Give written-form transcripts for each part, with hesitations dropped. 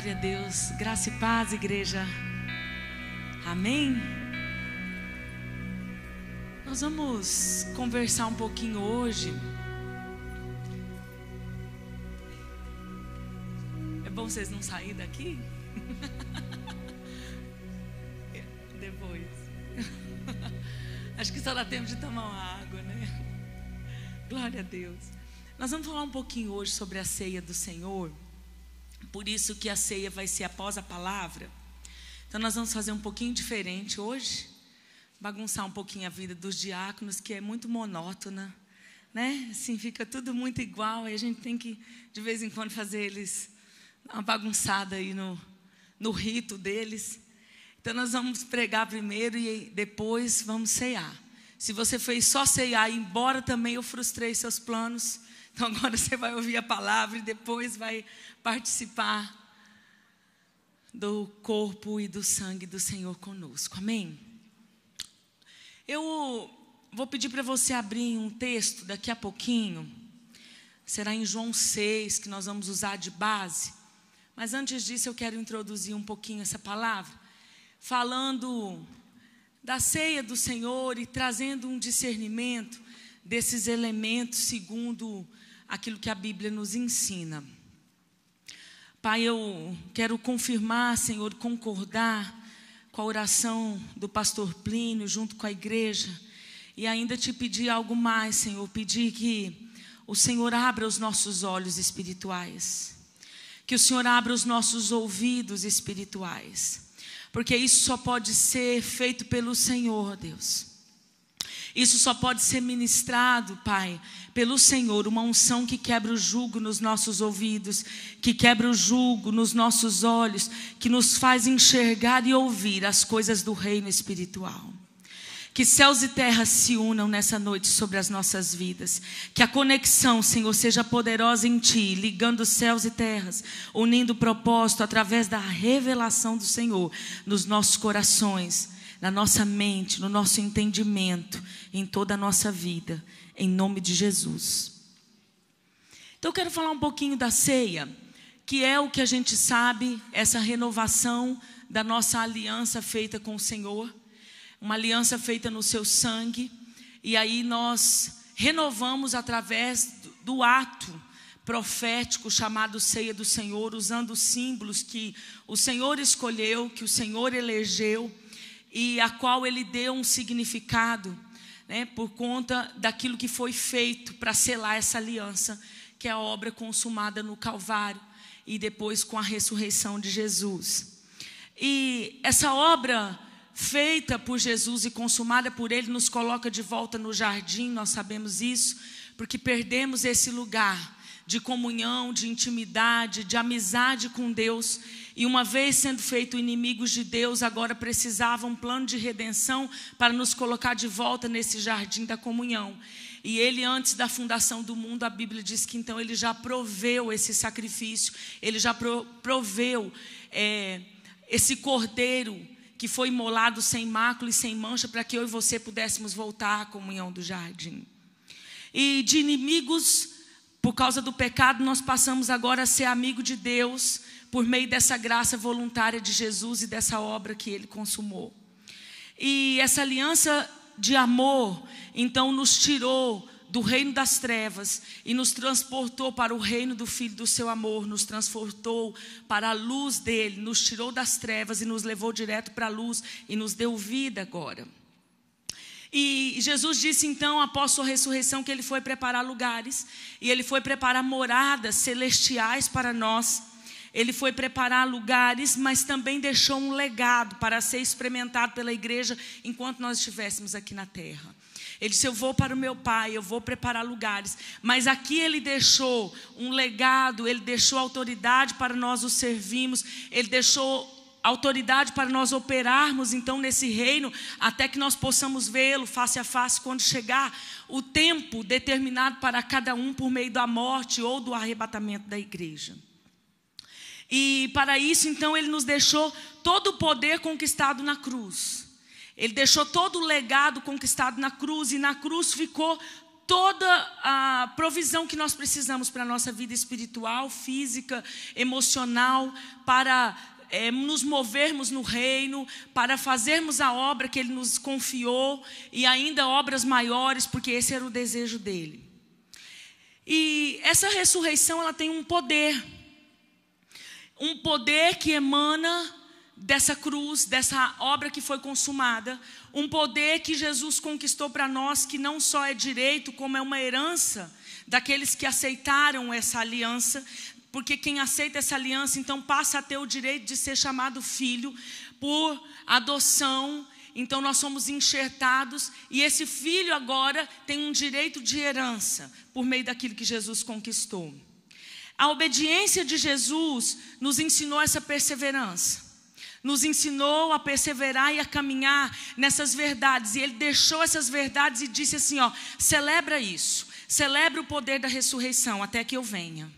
Glória a Deus. Graça e paz, igreja. Amém? Nós vamos conversar um pouquinho hoje. É bom vocês não saírem daqui? Depois. Acho que só dá tempo de tomar uma água, né? Glória a Deus. Nós vamos falar um pouquinho hoje sobre a ceia do Senhor. Por isso que a ceia vai ser após a palavra. Então nós vamos fazer um pouquinho diferente hoje. Bagunçar um pouquinho a vida dos diáconos, que é muito monótona, né? Assim, fica tudo muito igual. E a gente tem que, de vez em quando, fazer eles uma bagunçada aí no rito deles. Então nós vamos pregar primeiro e depois vamos ceiar. Se você fez só ceiar e ir embora também, eu frustrei seus planos. Então agora você vai ouvir a palavra e depois vai participar do corpo e do sangue do Senhor conosco. Amém? Eu vou pedir para você abrir um texto daqui a pouquinho. Será em João 6 que nós vamos usar de base. Mas antes disso eu quero introduzir um pouquinho essa palavra, falando da ceia do Senhor e trazendo um discernimento desses elementos segundo aquilo que a Bíblia nos ensina. Pai, eu quero confirmar, Senhor, concordar com a oração do pastor Plínio junto com a igreja e ainda te pedir algo mais, Senhor, pedir que o Senhor abra os nossos olhos espirituais, que o Senhor abra os nossos ouvidos espirituais, porque isso só pode ser feito pelo Senhor, Deus. Isso só pode ser ministrado, Pai, pelo Senhor, uma unção que quebra o jugo nos nossos ouvidos, que quebra o jugo nos nossos olhos, que nos faz enxergar e ouvir as coisas do reino espiritual. Que céus e terras se unam nessa noite sobre as nossas vidas. Que a conexão, Senhor, seja poderosa em Ti, ligando céus e terras, unindo o propósito através da revelação do Senhor nos nossos corações, na nossa mente, no nosso entendimento, em toda a nossa vida, em nome de Jesus. Então eu quero falar um pouquinho da ceia, que é o que a gente sabe, essa renovação da nossa aliança feita com o Senhor, uma aliança feita no seu sangue, e aí nós renovamos através do ato profético chamado ceia do Senhor, usando os símbolos que o Senhor escolheu, que o Senhor elegeu, e a qual Ele deu um significado, né, por conta daquilo que foi feito para selar essa aliança, que é a obra consumada no Calvário, e depois com a ressurreição de Jesus. E essa obra feita por Jesus e consumada por Ele nos coloca de volta no jardim, nós sabemos isso, porque perdemos esse lugar de comunhão, de intimidade, de amizade com Deus. E uma vez sendo feito inimigos de Deus, agora precisava um plano de redenção para nos colocar de volta nesse jardim da comunhão. E Ele, antes da fundação do mundo, a Bíblia diz que então Ele já proveu esse sacrifício, Ele já proveu esse cordeiro que foi imolado sem mácula e sem mancha, para que eu e você pudéssemos voltar à comunhão do jardim. E de inimigos, por causa do pecado, nós passamos agora a ser amigo de Deus, por meio dessa graça voluntária de Jesus e dessa obra que Ele consumou. E essa aliança de amor, então, nos tirou do reino das trevas e nos transportou para o reino do Filho do seu amor, nos transportou para a luz dele, nos tirou das trevas e nos levou direto para a luz e nos deu vida agora. E Jesus disse então, após sua ressurreição, que Ele foi preparar lugares, e Ele foi preparar moradas celestiais para nós. Ele foi preparar lugares, mas também deixou um legado para ser experimentado pela igreja enquanto nós estivéssemos aqui na terra. Ele disse, eu vou para o meu Pai, eu vou preparar lugares. Mas aqui Ele deixou um legado, Ele deixou autoridade para nós o servirmos, Ele deixou autoridade para nós operarmos então nesse reino, até que nós possamos vê-lo face a face quando chegar o tempo determinado para cada um por meio da morte ou do arrebatamento da igreja. E para isso então Ele nos deixou todo o poder conquistado na cruz. Ele deixou todo o legado conquistado na cruz, e na cruz ficou toda a provisão que nós precisamos para a nossa vida espiritual, física, emocional, para nos movermos no reino, para fazermos a obra que Ele nos confiou e ainda obras maiores, porque esse era o desejo dEle. E essa ressurreição, ela tem um poder que emana dessa cruz, dessa obra que foi consumada, um poder que Jesus conquistou para nós, que não só é direito, como é uma herança daqueles que aceitaram essa aliança, porque quem aceita essa aliança, então passa a ter o direito de ser chamado filho por adoção. Então nós somos enxertados e esse filho agora tem um direito de herança por meio daquilo que Jesus conquistou. A obediência de Jesus nos ensinou essa perseverança. Nos ensinou a perseverar e a caminhar nessas verdades. E Ele deixou essas verdades e disse assim, celebra isso. Celebra o poder da ressurreição até que eu venha.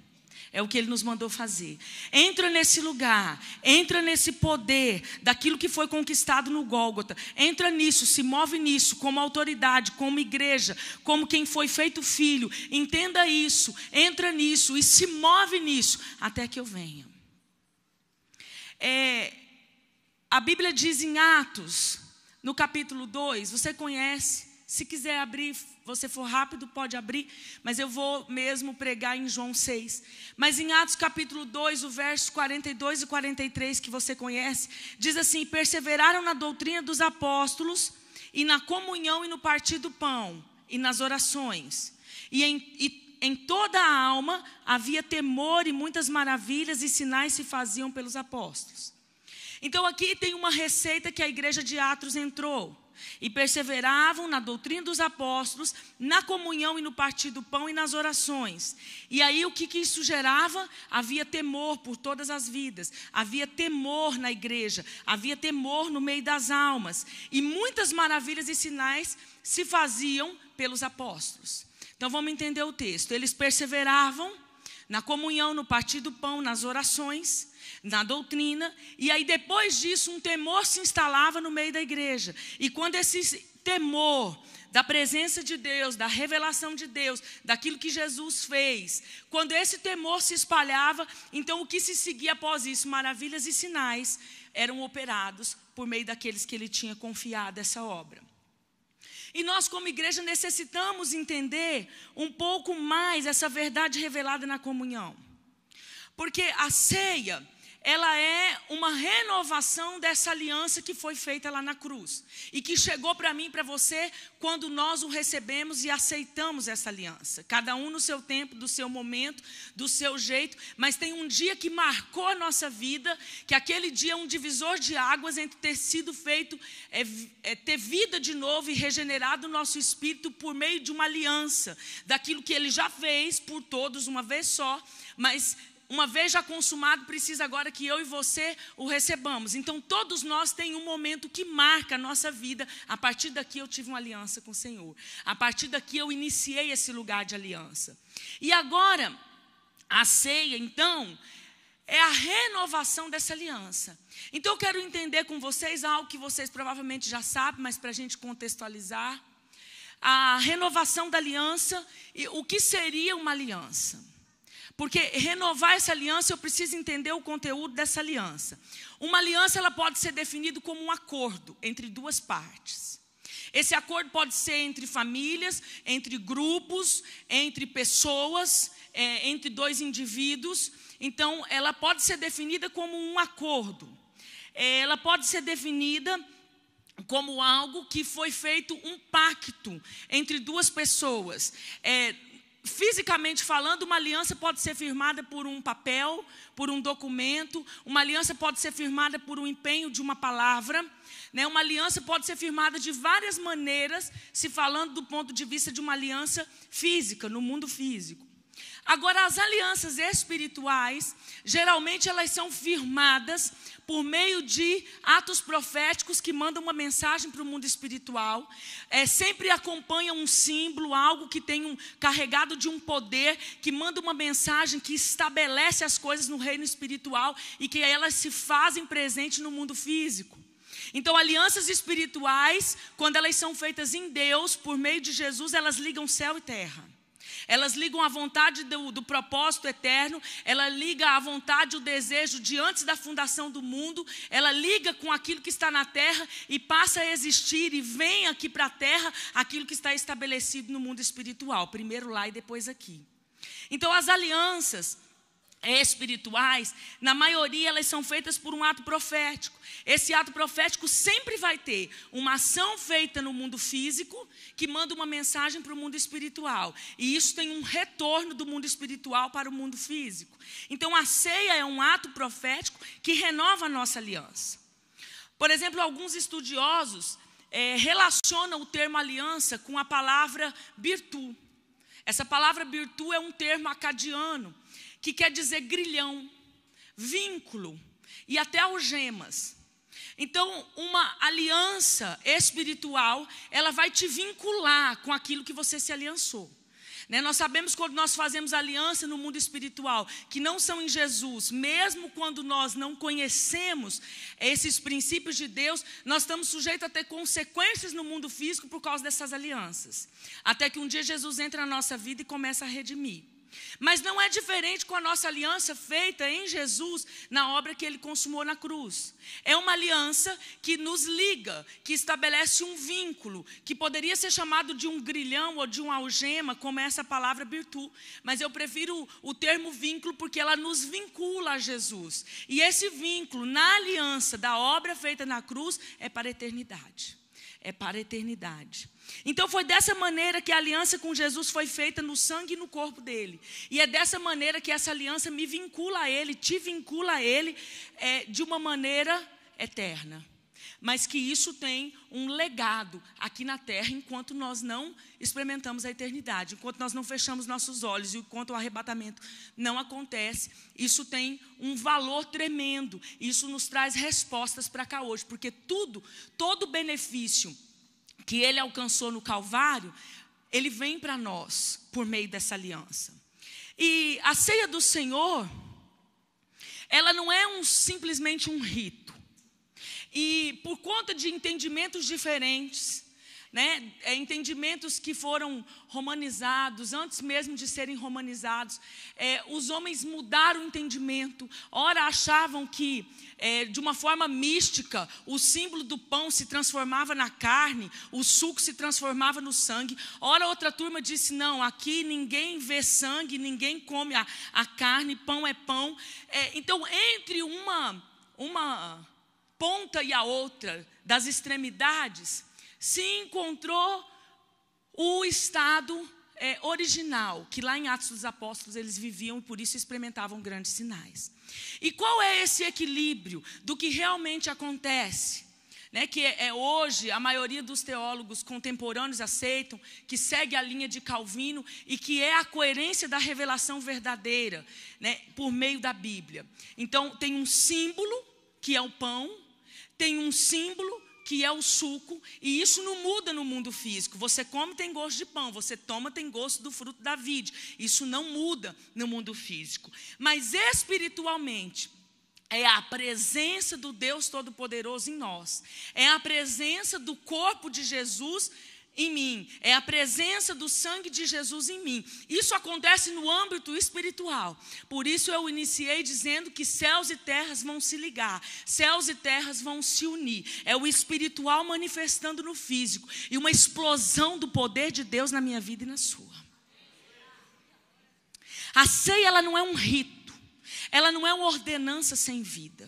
É o que Ele nos mandou fazer. Entra nesse lugar, entra nesse poder daquilo que foi conquistado no Gólgota. Entra nisso, se move nisso, como autoridade, como igreja, como quem foi feito filho. Entenda isso, entra nisso e se move nisso até que eu venha. A Bíblia diz em Atos, no capítulo 2, você conhece. Se quiser abrir, você for rápido, pode abrir, mas eu vou mesmo pregar em João 6. Mas em Atos capítulo 2, o verso 42 e 43, que você conhece, diz assim: perseveraram na doutrina dos apóstolos, e na comunhão e no partir do pão, e nas orações. E em toda a alma havia temor, e muitas maravilhas e sinais se faziam pelos apóstolos. Então aqui tem uma receita que a igreja de Atos entrou. E perseveravam na doutrina dos apóstolos, na comunhão e no partir do pão e nas orações. E aí o que isso gerava? Havia temor por todas as vidas. Havia temor na igreja. Havia temor no meio das almas. E muitas maravilhas e sinais se faziam pelos apóstolos. Então vamos entender o texto. Eles perseveravam na comunhão, no partir do pão, nas orações, na doutrina, e aí depois disso um temor se instalava no meio da igreja. E quando esse temor da presença de Deus, da revelação de Deus, daquilo que Jesus fez, quando esse temor se espalhava, então o que se seguia após isso? Maravilhas e sinais eram operados por meio daqueles que Ele tinha confiado essa obra. E nós como igreja necessitamos entender um pouco mais essa verdade revelada na comunhão. Porque a ceia, ela é uma renovação dessa aliança que foi feita lá na cruz. E que chegou para mim e para você quando nós o recebemos e aceitamos essa aliança. Cada um no seu tempo, do seu momento, do seu jeito. Mas tem um dia que marcou a nossa vida, que aquele dia é um divisor de águas entre ter sido feito, ter vida de novo e regenerado o nosso espírito por meio de uma aliança. Daquilo que Ele já fez por todos uma vez só, mas uma vez já consumado, precisa agora que eu e você o recebamos. Então todos nós temos um momento que marca a nossa vida. A partir daqui eu tive uma aliança com o Senhor. A partir daqui eu iniciei esse lugar de aliança. E agora, a ceia, então, é a renovação dessa aliança. Então eu quero entender com vocês algo que vocês provavelmente já sabem, mas para a gente contextualizar. A renovação da aliança e o que seria uma aliança. Porque renovar essa aliança, eu preciso entender o conteúdo dessa aliança. Uma aliança, ela pode ser definida como um acordo entre duas partes. Esse acordo pode ser entre famílias, entre grupos, entre pessoas, entre dois indivíduos. Então, ela pode ser definida como um acordo. Ela pode ser definida como algo que foi feito um pacto entre duas pessoas. Fisicamente falando, uma aliança pode ser firmada por um papel, por um documento. Uma aliança pode ser firmada por um empenho de uma palavra. Uma aliança pode ser firmada de várias maneiras, se falando do ponto de vista de uma aliança física, no mundo físico. Agora, as alianças espirituais, geralmente elas são firmadas por meio de atos proféticos que mandam uma mensagem para o mundo espiritual. Sempre acompanha um símbolo, algo que tem carregado de um poder, que manda uma mensagem que estabelece as coisas no reino espiritual e que elas se fazem presentes no mundo físico. Então, alianças espirituais, quando elas são feitas em Deus, por meio de Jesus, elas ligam céu e terra. Elas ligam a vontade do propósito eterno, ela liga a vontade, o desejo de antes da fundação do mundo, ela liga com aquilo que está na terra e passa a existir e vem aqui para a terra aquilo que está estabelecido no mundo espiritual, primeiro lá e depois aqui. Então, as alianças espirituais, na maioria elas são feitas por um ato profético. Esse ato profético sempre vai ter uma ação feita no mundo físico que manda uma mensagem para o mundo espiritual. E isso tem um retorno do mundo espiritual para o mundo físico. Então a ceia é um ato profético que renova a nossa aliança. Por exemplo, alguns estudiosos relacionam o termo aliança com a palavra birtu. Essa palavra birtu é um termo acadiano que quer dizer grilhão, vínculo e até algemas. Então, uma aliança espiritual, ela vai te vincular com aquilo que você se aliançou. Nós sabemos quando nós fazemos aliança no mundo espiritual, que não são em Jesus, mesmo quando nós não conhecemos esses princípios de Deus, nós estamos sujeitos a ter consequências no mundo físico por causa dessas alianças. Até que um dia Jesus entra na nossa vida e começa a redimir. Mas não é diferente com a nossa aliança feita em Jesus na obra que Ele consumou na cruz. É uma aliança que nos liga, que estabelece um vínculo, que poderia ser chamado de um grilhão ou de uma algema, como é essa palavra birtu. Mas eu prefiro o termo vínculo porque ela nos vincula a Jesus. E esse vínculo na aliança da obra feita na cruz é para a eternidade. É para a eternidade. Então foi dessa maneira que a aliança com Jesus foi feita no sangue e no corpo dele. E é dessa maneira que essa aliança me vincula a ele, te vincula a ele de uma maneira eterna. Mas que isso tem um legado aqui na terra enquanto nós não experimentamos a eternidade. Enquanto nós não fechamos nossos olhos e enquanto o arrebatamento não acontece. Isso tem um valor tremendo. Isso nos traz respostas para cá hoje. Porque todo benefício que Ele alcançou no Calvário, Ele vem para nós por meio dessa aliança. E a ceia do Senhor, ela não é simplesmente um rito. E por conta de entendimentos diferentes, entendimentos que foram romanizados, antes mesmo de serem romanizados, os homens mudaram o entendimento. Ora achavam que, de uma forma mística, o símbolo do pão se transformava na carne, o suco se transformava no sangue. Ora outra turma disse, não, aqui ninguém vê sangue, ninguém come a carne, pão é pão. Então, entre uma ponta e a outra das extremidades, se encontrou o estado original, que lá em Atos dos Apóstolos eles viviam e por isso experimentavam grandes sinais. E qual é esse equilíbrio do que realmente acontece? Que hoje a maioria dos teólogos contemporâneos aceitam, que segue a linha de Calvino e que é a coerência da revelação verdadeira, por meio da Bíblia. Então tem um símbolo que é o pão, tem um símbolo que é o suco, e isso não muda no mundo físico. Você come, tem gosto de pão, você toma, tem gosto do fruto da vide. Isso não muda no mundo físico. Mas espiritualmente, é a presença do Deus Todo-Poderoso em nós. É a presença do corpo de Jesus em mim. É a presença do sangue de Jesus em mim. Isso acontece no âmbito espiritual. Por isso eu iniciei dizendo que céus e terras vão se ligar. Céus e terras vão se unir. É o espiritual manifestando no físico. E uma explosão do poder de Deus na minha vida e na sua. A ceia, ela não é um rito. Ela não é uma ordenança sem vida.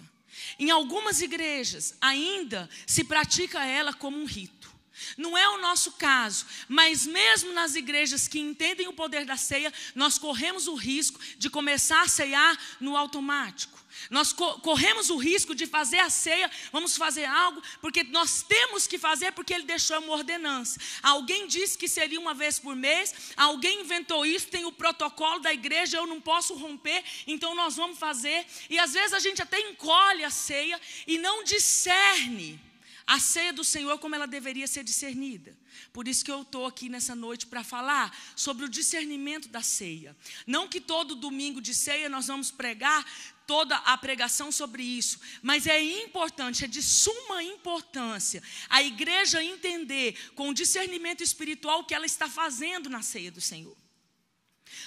Em algumas igrejas ainda se pratica ela como um rito. Não é o nosso caso, mas mesmo nas igrejas que entendem o poder da ceia, nós corremos o risco de começar a ceiar no automático. Nós corremos o risco de fazer a ceia, vamos fazer algo, porque nós temos que fazer, porque Ele deixou uma ordenança. Alguém disse que seria uma vez por mês, alguém inventou isso, tem o protocolo da igreja, eu não posso romper, então nós vamos fazer. E às vezes a gente até encolhe a ceia e não discerne a ceia do Senhor como ela deveria ser discernida. Por isso que eu estou aqui nessa noite para falar sobre o discernimento da ceia. Não que todo domingo de ceia nós vamos pregar toda a pregação sobre isso, mas é importante, é de suma importância a igreja entender com o discernimento espiritual o que ela está fazendo na ceia do Senhor.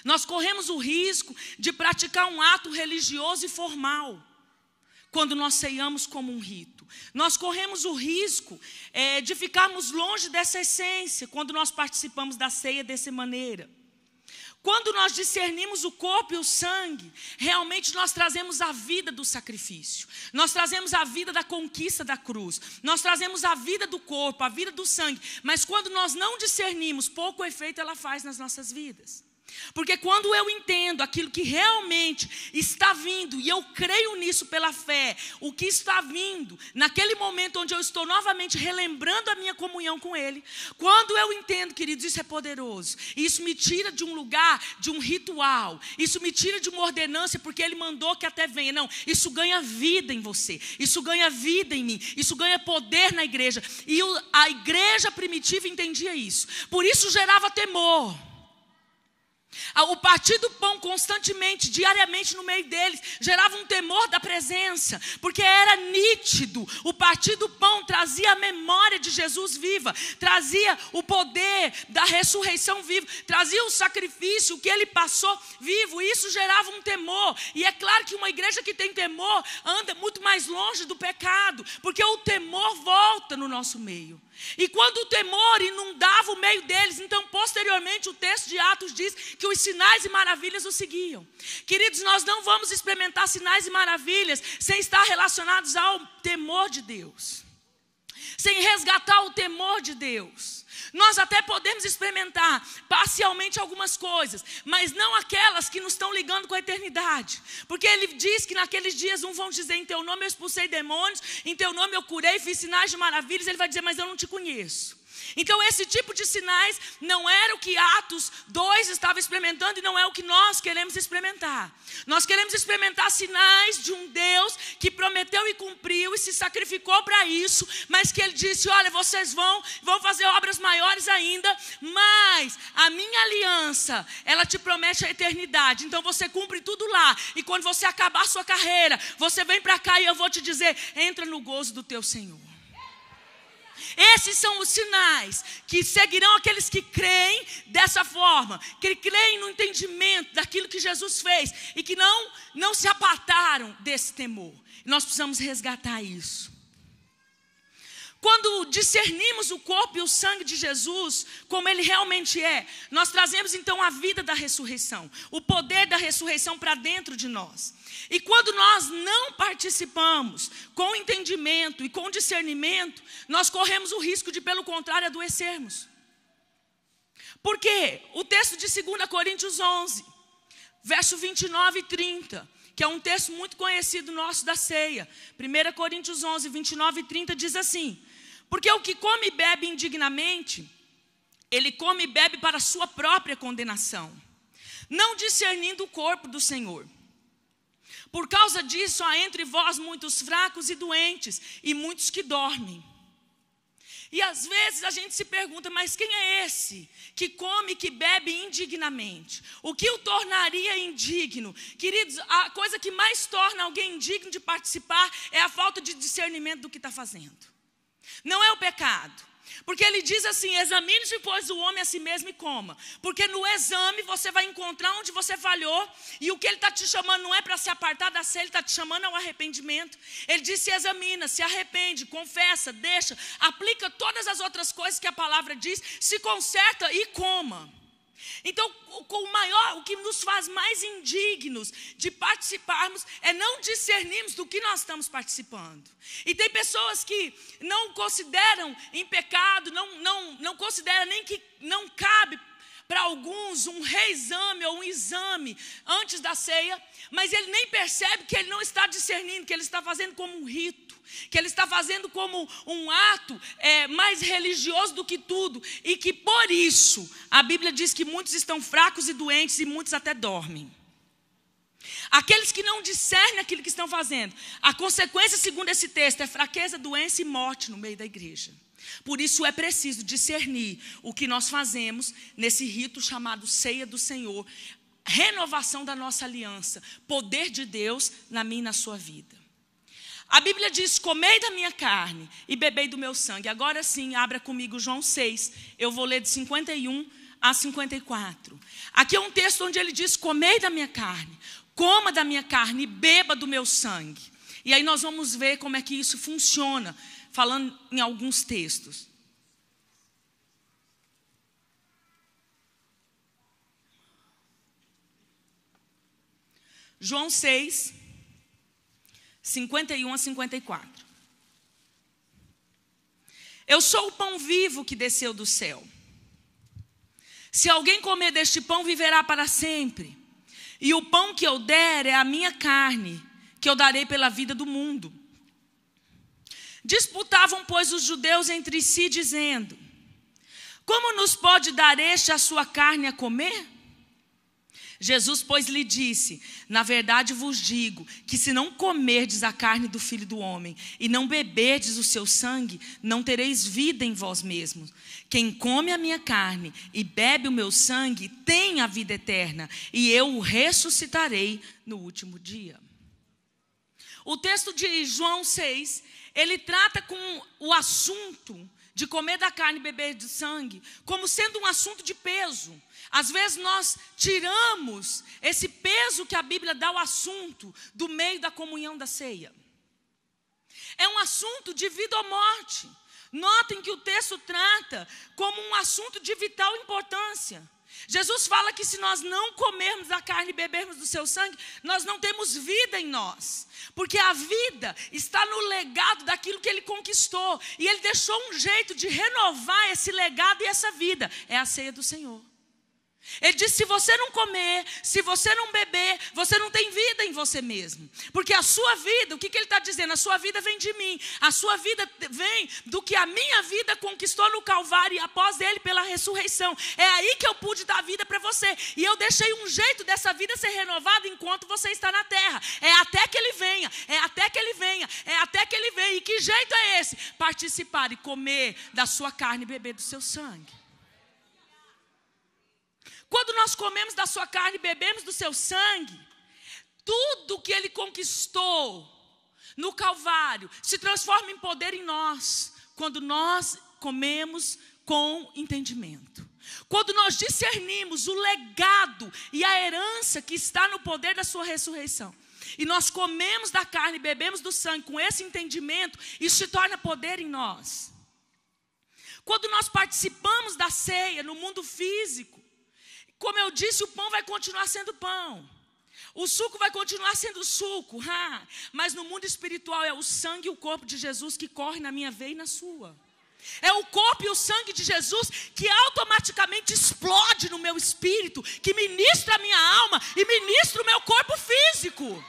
Nós corremos o risco de praticar um ato religioso e formal quando nós ceiamos como um rito. Nós corremos o risco de ficarmos longe dessa essência quando nós participamos da ceia dessa maneira. Quando nós discernimos o corpo e o sangue, realmente nós trazemos a vida do sacrifício. Nós trazemos a vida da conquista da cruz. Nós trazemos a vida do corpo, a vida do sangue. Mas quando nós não discernimos, pouco efeito ela faz nas nossas vidas. Porque quando eu entendo aquilo que realmente está vindo, e eu creio nisso pela fé, o que está vindo, naquele momento onde eu estou novamente relembrando a minha comunhão com Ele, quando eu entendo, queridos, isso é poderoso. Isso me tira de um lugar, de um ritual, isso me tira de uma ordenância, porque Ele mandou que até venha. Não, isso ganha vida em você, isso ganha vida em mim, isso ganha poder na igreja. E a igreja primitiva entendia isso, por isso gerava temor. O partir do pão constantemente, diariamente no meio deles, gerava um temor da presença, porque era nítido. O partir do pão trazia a memória de Jesus viva, trazia o poder da ressurreição viva, trazia o sacrifício, o que Ele passou vivo. Isso gerava um temor. E é claro que uma igreja que tem temor anda muito mais longe do pecado, porque o temor volta no nosso meio. E quando o temor inundava o meio deles, então posteriormente o texto de Atos diz que os sinais e maravilhas o seguiam. Queridos, nós não vamos experimentar sinais e maravilhas sem estar relacionados ao temor de Deus, sem resgatar o temor de Deus. Nós até podemos experimentar parcialmente algumas coisas, mas não aquelas que nos estão ligando com a eternidade. Porque Ele diz que naqueles dias uns vão dizer: em teu nome eu expulsei demônios, em teu nome eu curei, fiz sinais de maravilhas. Ele vai dizer: mas eu não te conheço. Então esse tipo de sinais não era o que Atos 2 estava experimentando e não é o que nós queremos experimentar. Nós queremos experimentar sinais de um Deus que prometeu e cumpriu e se sacrificou para isso, mas que Ele disse: olha, vocês vão fazer obras maiores ainda, mas a minha aliança, ela te promete a eternidade. Então você cumpre tudo lá, e quando você acabar a sua carreira, você vem para cá e eu vou te dizer: entra no gozo do teu Senhor. Esses são os sinais que seguirão aqueles que creem dessa forma, que creem no entendimento daquilo que Jesus fez e que não se apartaram desse temor. Nós precisamos resgatar isso. Quando discernimos o corpo e o sangue de Jesus, como Ele realmente é, nós trazemos então a vida da ressurreição, o poder da ressurreição para dentro de nós. E quando nós não participamos com entendimento e com discernimento, nós corremos o risco de, pelo contrário, adoecermos. Por quê? O texto de 2 Coríntios 11, verso 29 e 30, que é um texto muito conhecido nosso da ceia. 1 Coríntios 11, 29 e 30 diz assim: porque o que come e bebe indignamente, ele come e bebe para a sua própria condenação, não discernindo o corpo do Senhor. Por causa disso há entre vós muitos fracos e doentes, e muitos que dormem. E às vezes a gente se pergunta: mas quem é esse que come e que bebe indignamente? O que o tornaria indigno? Queridos, a coisa que mais torna alguém indigno de participar é a falta de discernimento do que está fazendo. Não é o pecado. Porque Ele diz assim: examine-se, pois, o homem a si mesmo e coma. Porque no exame você vai encontrar onde você falhou. E o que Ele está te chamando não é para se apartar da ceia, Ele está te chamando ao arrependimento. Ele diz: se examina, se arrepende, confessa, deixa, aplica todas as outras coisas que a palavra diz, se conserta e coma. Então, o que nos faz mais indignos de participarmos é não discernirmos do que nós estamos participando. E tem pessoas que não consideram em pecado, não consideram nem que não cabe para alguns um reexame ou um exame antes da ceia, mas ele nem percebe que ele não está discernindo, que ele está fazendo como um rito, que ele está fazendo como um ato mais religioso do que tudo, e que por isso a Bíblia diz que muitos estão fracos e doentes e muitos até dormem. Aqueles que não discernem aquilo que estão fazendo. A consequência, segundo esse texto, é fraqueza, doença e morte no meio da igreja. Por isso é preciso discernir o que nós fazemos nesse rito chamado Ceia do Senhor. Renovação da nossa aliança. Poder de Deus na minha e na sua vida. A Bíblia diz, comei da minha carne e bebei do meu sangue. Agora sim, abra comigo João 6. Eu vou ler de 51 a 54. Aqui é um texto onde ele diz, comei da minha carne. Coma da minha carne e beba do meu sangue. E aí nós vamos ver como é que isso funciona, falando em alguns textos. João 6, 51 a 54. Eu sou o pão vivo que desceu do céu. Se alguém comer deste pão, viverá para sempre. E o pão que eu der é a minha carne, que eu darei pela vida do mundo. Disputavam, pois, os judeus entre si, dizendo, como nos pode dar este a sua carne a comer? Jesus, pois, lhe disse, na verdade vos digo, que se não comerdes a carne do Filho do Homem, e não beberdes o seu sangue, não tereis vida em vós mesmos. Quem come a minha carne e bebe o meu sangue, tem a vida eterna, e eu o ressuscitarei no último dia. O texto de João 6, ele trata com o assunto de comer da carne e beber do sangue, como sendo um assunto de peso. Às vezes nós tiramos esse peso que a Bíblia dá ao assunto do meio da comunhão da ceia. É um assunto de vida ou morte. Notem que o texto trata como um assunto de vital importância. Jesus fala que se nós não comermos a carne e bebermos do seu sangue, nós não temos vida em nós. Porque a vida está no legado daquilo que ele conquistou. E ele deixou um jeito de renovar esse legado e essa vida. É a ceia do Senhor. Ele disse, se você não comer, se você não beber, você não tem vida em você mesmo. Porque a sua vida, o que ele está dizendo? A sua vida vem de mim. A sua vida vem do que a minha vida conquistou no Calvário e após ele pela ressurreição. É aí que eu pude dar vida para você. E eu deixei um jeito dessa vida ser renovada enquanto você está na terra. É até que ele venha, é até que ele venha, é até que ele venha. E que jeito é esse? Participar e comer da sua carne e beber do seu sangue. Quando nós comemos da sua carne e bebemos do seu sangue, tudo que ele conquistou no Calvário se transforma em poder em nós, quando nós comemos com entendimento. Quando nós discernimos o legado e a herança que está no poder da sua ressurreição, e nós comemos da carne e bebemos do sangue com esse entendimento, isso se torna poder em nós. Quando nós participamos da ceia no mundo físico, como eu disse, o pão vai continuar sendo pão. O suco vai continuar sendo suco. Mas no mundo espiritual é o sangue e o corpo de Jesus que corre na minha veia e na sua. É o corpo e o sangue de Jesus que automaticamente explode no meu espírito, que ministra a minha alma e ministra o meu corpo físico.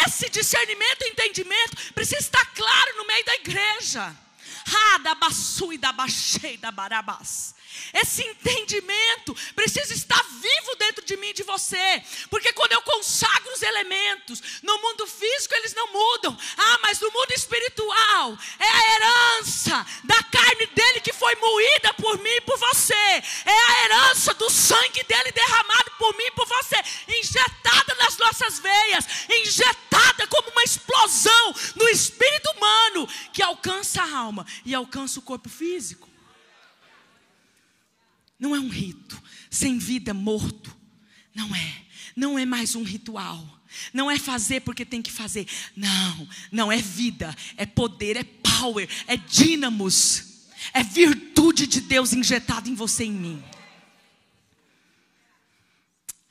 Esse discernimento e entendimento precisa estar claro no meio da igreja. Esse entendimento precisa estar vivo dentro de mim e de você. Porque quando eu consagro os elementos, no mundo físico eles não mudam. Mas no mundo espiritual é a herança da carne dele que foi moída por mim e por você. É a herança do sangue dele derramado por mim e por você, injetada nas nossas veias, injetada como uma explosão no espírito humano que alcança a alma e alcança o corpo físico. Não é um rito, sem vida, morto. Não é mais um ritual. Não é fazer porque tem que fazer. Não é vida, é poder, é power, é dínamos. É virtude de Deus injetada em você e em mim.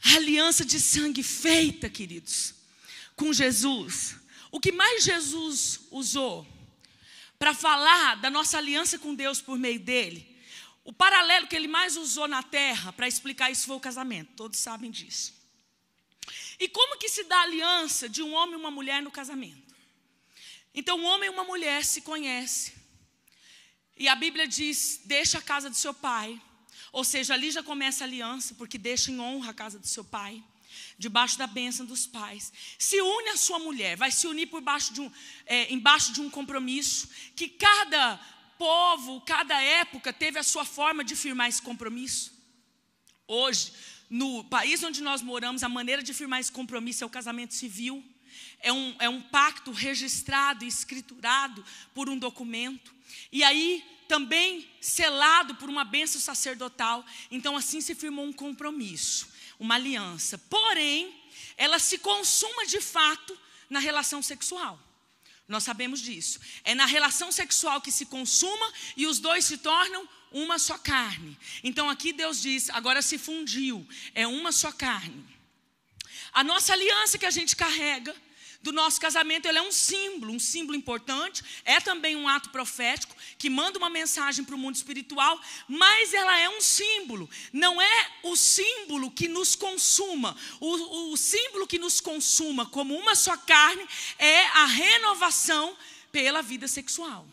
A aliança de sangue feita, queridos, com Jesus. O que mais Jesus usou para falar da nossa aliança com Deus por meio dele, o paralelo que ele mais usou na terra para explicar isso foi o casamento. Todos sabem disso. E como que se dá a aliança de um homem e uma mulher no casamento? Então, um homem e uma mulher se conhecem. E a Bíblia diz, deixa a casa do seu pai. Ou seja, ali já começa a aliança, porque deixa em honra a casa do seu pai. debaixo da bênção dos pais. Se une à sua mulher, vai se unir embaixo de um compromisso, que cada povo, cada época teve a sua forma de firmar esse compromisso. Hoje, no país onde nós moramos, a maneira de firmar esse compromisso é o casamento civil. É um pacto registrado e escriturado por um documento. E aí, também selado por uma bênção sacerdotal. Então, assim se firmou um compromisso, uma aliança. Porém, ela se consuma de fato na relação sexual. Nós sabemos disso. É na relação sexual que se consuma e os dois se tornam uma só carne. Então aqui Deus diz, agora se fundiu, é uma só carne. A nossa aliança que a gente carrega do nosso casamento, ela é um símbolo importante, é também um ato profético, que manda uma mensagem para o mundo espiritual, mas ela é um símbolo, não é o símbolo que nos consuma. O símbolo que nos consuma como uma só carne é a renovação pela vida sexual.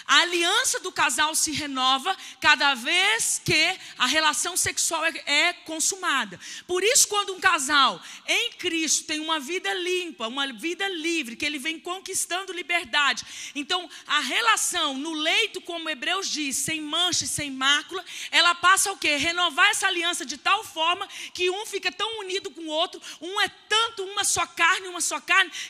A aliança do casal se renova cada vez que a relação sexual é consumada. Por isso, quando um casal em Cristo tem uma vida limpa, uma vida livre, que ele vem conquistando liberdade. Então, a relação no leito, como Hebreus diz, sem mancha e sem mácula, ela passa o quê? Renovar essa aliança de tal forma que um fica tão unido com o outro, um é tanto uma só carne,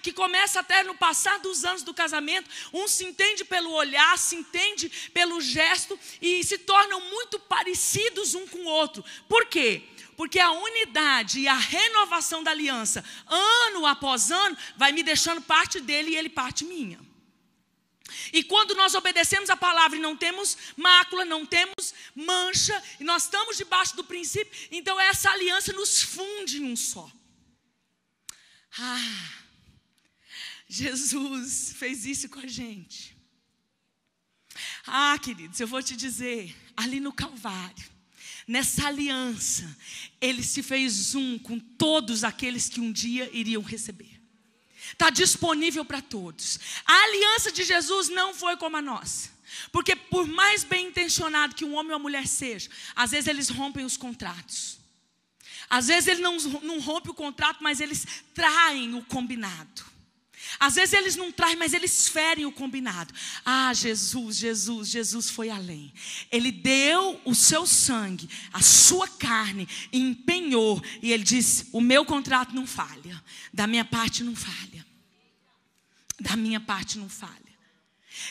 que começa até no passar dos anos do casamento, um se entende pelo olhar, se entende pelo gesto e se tornam muito parecidos um com o outro. Por quê? Porque a unidade e a renovação da aliança, ano após ano, vai me deixando parte dele e ele parte minha. E quando nós obedecemos a palavra e não temos mácula, não temos mancha, e nós estamos debaixo do princípio, então essa aliança nos funde em um só. Jesus fez isso com a gente. Queridos, eu vou te dizer, ali no Calvário, nessa aliança, ele se fez um com todos aqueles que um dia iriam receber. Está disponível para todos. A aliança de Jesus não foi como a nossa. Porque por mais bem intencionado que um homem ou uma mulher seja, às vezes eles rompem os contratos. Às vezes ele não rompe o contrato, mas eles traem o combinado. Às vezes eles não traem, mas eles ferem o combinado. Jesus foi além. Ele deu o seu sangue, a sua carne, e empenhou. E ele disse, o meu contrato não falha. Da minha parte não falha. Da minha parte não falha.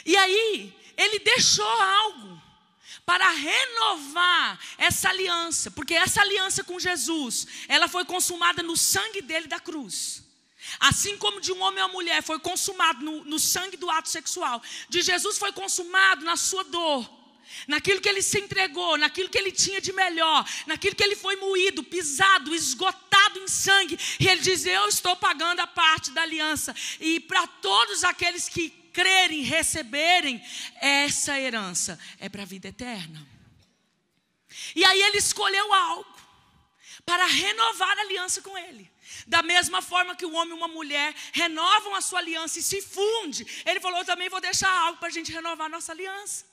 E aí, ele deixou algo para renovar essa aliança. Porque essa aliança com Jesus, ela foi consumada no sangue dele da cruz. Assim como de um homem ou mulher foi consumado no sangue do ato sexual, de Jesus foi consumado na sua dor, naquilo que ele se entregou, naquilo que ele tinha de melhor, naquilo que ele foi moído, pisado, esgotado em sangue. E ele diz, eu estou pagando a parte da aliança. E para todos aqueles que crerem, receberem essa herança, é para a vida eterna. E aí ele escolheu algo para renovar a aliança com ele. Da mesma forma que o homem e uma mulher renovam a sua aliança e se funde, ele falou, eu também vou deixar algo para a gente renovar a nossa aliança.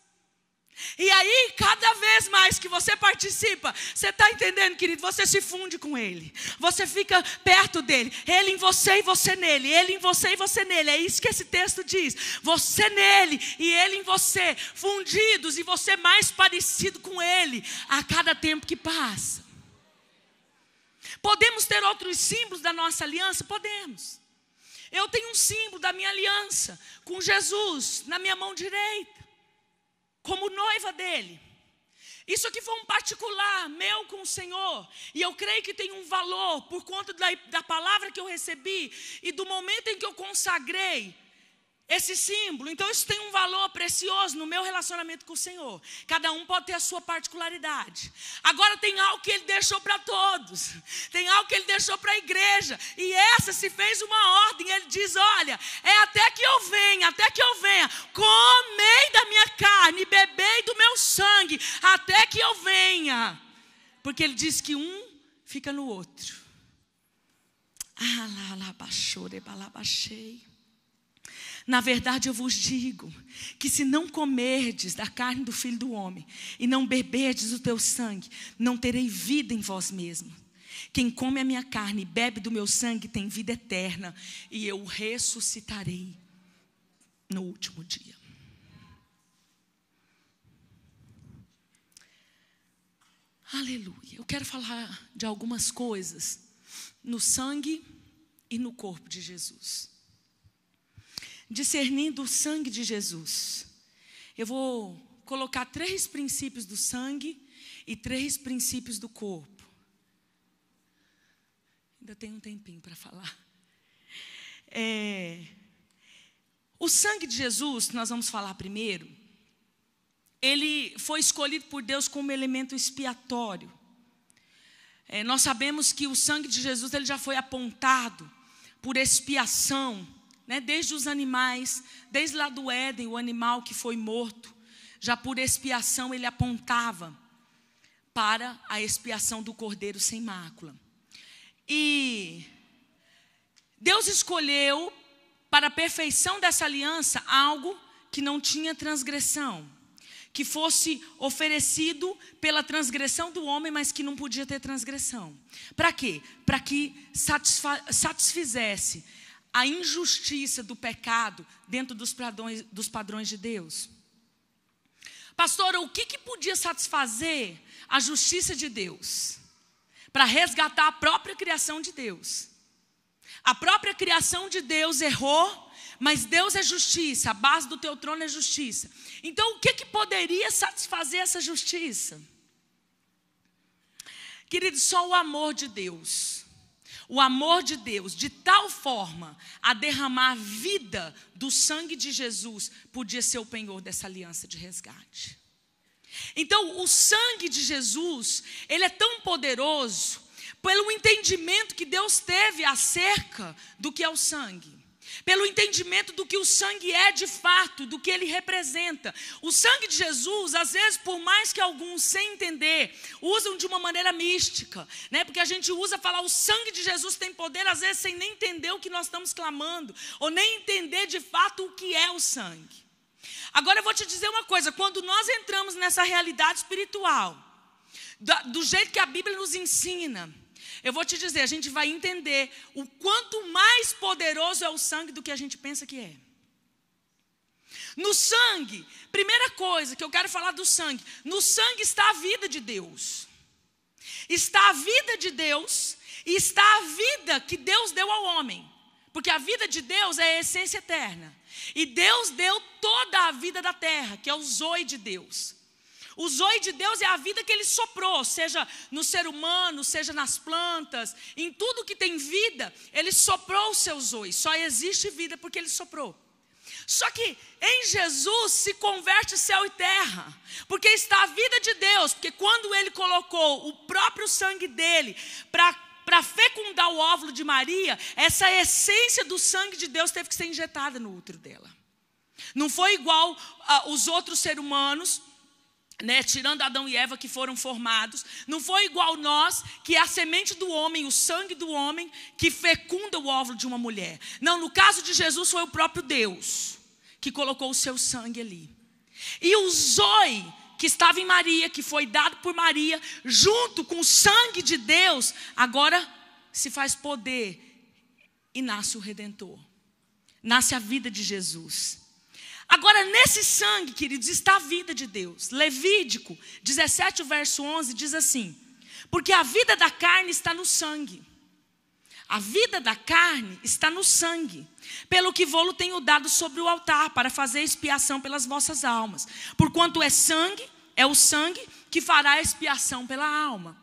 E aí, cada vez mais que você participa, você está entendendo, querido? Você se funde com ele. Você fica perto dele. Ele em você e você nele. Ele em você e você nele. É isso que esse texto diz. Você nele e ele em você. Fundidos e você mais parecido com ele a cada tempo que passa. Podemos ter outros símbolos da nossa aliança? Podemos. Eu tenho um símbolo da minha aliança com Jesus na minha mão direita, como noiva dele. Isso aqui foi um particular meu com o Senhor. E eu creio que tem um valor por conta da palavra que eu recebi e do momento em que eu consagrei esse símbolo. Então isso tem um valor precioso no meu relacionamento com o Senhor. Cada um pode ter a sua particularidade. Agora tem algo que ele deixou para todos. Tem algo que ele deixou para a igreja. E essa se fez uma ordem. Ele diz, olha, é até que eu venha, comei da minha carne, bebei do meu sangue, até que eu venha. Porque ele diz que um fica no outro. Na verdade eu vos digo, que se não comerdes da carne do Filho do Homem, e não beberdes o teu sangue, não terei vida em vós mesmos. Quem come a minha carne e bebe do meu sangue tem vida eterna, e eu ressuscitarei no último dia. Aleluia. Eu quero falar de algumas coisas no sangue e no corpo de Jesus. Discernindo o sangue de Jesus. Eu vou colocar 3 princípios do sangue e 3 princípios do corpo. Ainda tem um tempinho para falar. O sangue de Jesus, que nós vamos falar primeiro, ele foi escolhido por Deus como elemento expiatório. Nós sabemos que o sangue de Jesus ele já foi apontado por expiação, né? Desde os animais, desde lá do Éden, o animal que foi morto, já por expiação ele apontava para a expiação do cordeiro sem mácula. E Deus escolheu para a perfeição dessa aliança algo que não tinha transgressão, que fosse oferecido pela transgressão do homem, mas que não podia ter transgressão. Para quê? Para que satisfizesse a injustiça do pecado dentro dos padrões de Deus. Pastora, o que podia satisfazer a justiça de Deus? Para resgatar a própria criação de Deus. A própria criação de Deus errou, mas Deus é justiça, a base do teu trono é justiça. Então o que poderia satisfazer essa justiça? Querido, só o amor de Deus. O amor de Deus, de tal forma a derramar vida do sangue de Jesus, podia ser o penhor dessa aliança de resgate. Então o sangue de Jesus, ele é tão poderoso, pelo entendimento que Deus teve acerca do que é o sangue. Pelo entendimento do que o sangue é de fato, do que ele representa. O sangue de Jesus, às vezes, por mais que alguns, sem entender, usam de uma maneira mística, né? Porque a gente usa falar o sangue de Jesus tem poder, às vezes, sem nem entender o que nós estamos clamando, ou nem entender de fato o que é o sangue. Agora eu vou te dizer uma coisa, quando nós entramos nessa realidade espiritual, do jeito que a Bíblia nos ensina, eu vou te dizer, a gente vai entender o quanto mais poderoso é o sangue do que a gente pensa que é. No sangue, primeira coisa que eu quero falar do sangue, no sangue está a vida de Deus. Está a vida de Deus e está a vida que Deus deu ao homem. Porque a vida de Deus é a essência eterna. E Deus deu toda a vida da terra, que é o zoe de Deus. O zoe de Deus é a vida que ele soprou, seja no ser humano, seja nas plantas, em tudo que tem vida, ele soprou o seu zoe. Só existe vida porque ele soprou. Só que em Jesus se converte céu e terra, porque está a vida de Deus, porque quando ele colocou o próprio sangue dele para fecundar o óvulo de Maria, essa essência do sangue de Deus teve que ser injetada no útero dela. Não foi igual os outros seres humanos, né, tirando Adão e Eva que foram formados, não foi igual nós, que é a semente do homem, o sangue do homem, que fecunda o óvulo de uma mulher. Não, no caso de Jesus foi o próprio Deus, que colocou o seu sangue ali. E o zoe, que estava em Maria, que foi dado por Maria, junto com o sangue de Deus, agora se faz poder e nasce o Redentor. Nasce a vida de Jesus. Agora, nesse sangue, queridos, está a vida de Deus. Levítico 17, verso 11, diz assim: porque a vida da carne está no sangue. A vida da carne está no sangue. Pelo que vou-lo tenho dado sobre o altar, para fazer expiação pelas vossas almas. Porquanto é sangue, é o sangue que fará expiação pela alma.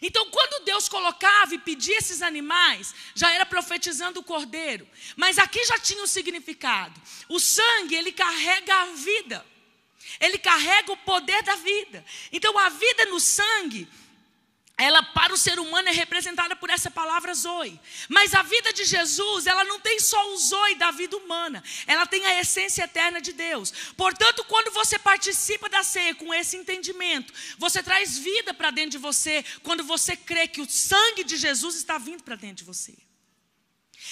Então, quando Deus colocava e pedia esses animais, já era profetizando o cordeiro. Mas aqui já tinha um significado. O sangue, ele carrega a vida. Ele carrega o poder da vida. Então, a vida no sangue, ela para o ser humano é representada por essa palavra zoe. Mas a vida de Jesus, ela não tem só o zoe da vida humana. Ela tem a essência eterna de Deus. Portanto, quando você participa da ceia com esse entendimento, você traz vida para dentro de você, quando você crê que o sangue de Jesus está vindo para dentro de você.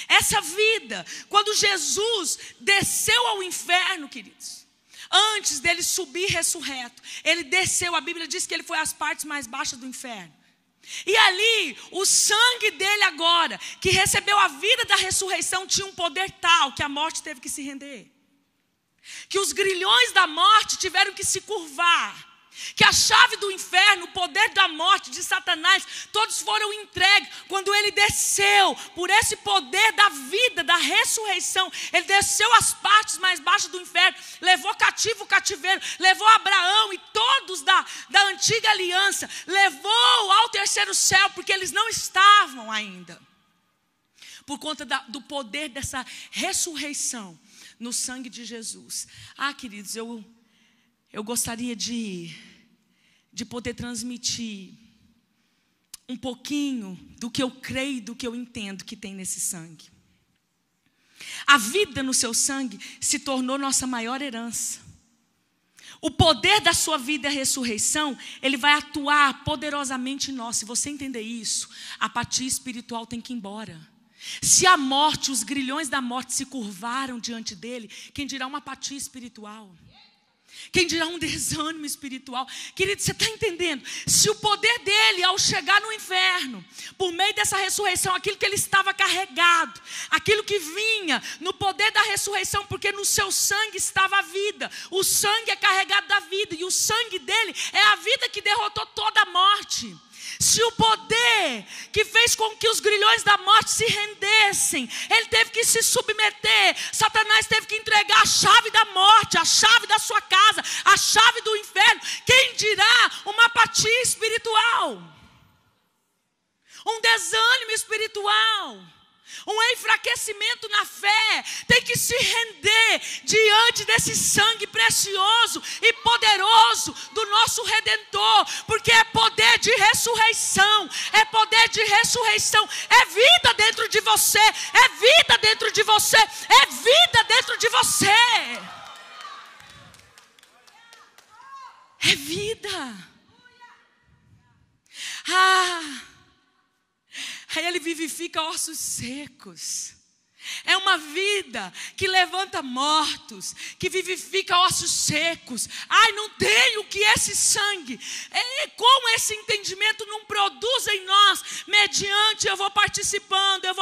Essa vida, quando Jesus desceu ao inferno, queridos, antes dele subir ressurreto, ele desceu, a Bíblia diz que ele foi às partes mais baixas do inferno. E ali, o sangue dele agora, que recebeu a vida da ressurreição, tinha um poder tal que a morte teve que se render. Que os grilhões da morte tiveram que se curvar. Que a chave do inferno, o poder da morte, de Satanás, todos foram entregues. Quando ele desceu, por esse poder da vida, da ressurreição, ele desceu às partes mais baixas do inferno, levou cativo o cativeiro, levou Abraão e todos da antiga aliança, levou ao terceiro céu, porque eles não estavam ainda. Por conta do poder dessa ressurreição no sangue de Jesus. Queridos, eu gostaria de poder transmitir um pouquinho do que eu creio, do que eu entendo que tem nesse sangue. A vida no seu sangue se tornou nossa maior herança. O poder da sua vida e a ressurreição, ele vai atuar poderosamente em nós. Se você entender isso, a apatia espiritual tem que ir embora. Se a morte, os grilhões da morte se curvaram diante dele, quem dirá uma apatia espiritual? Quem dirá um desânimo espiritual? Querido, você está entendendo? Se o poder dele, ao chegar no inferno, por meio dessa ressurreição, aquilo que ele estava carregado, aquilo que vinha no poder da ressurreição, porque no seu sangue estava a vida. O sangue é carregado da vida, e o sangue dele é a vida que derrotou toda a morte. Se o poder que fez com que os grilhões da morte se rendessem, ele teve que se submeter, Satanás teve que entregar a chave da morte, a chave da sua casa, a chave do inferno, quem dirá uma apatia espiritual, um desânimo espiritual, um enfraquecimento na fé, tem que se render diante desse sangue precioso e poderoso do nosso Redentor, porque é poder de ressurreição, é poder de ressurreição, é vida dentro de você, é vida dentro de você, é vida dentro de você, é vida. Aí ele vivifica ossos secos. É uma vida que levanta mortos, que vivifica ossos secos. Não tem o que esse sangue, como esse entendimento não produz em nós, mediante eu vou participando, e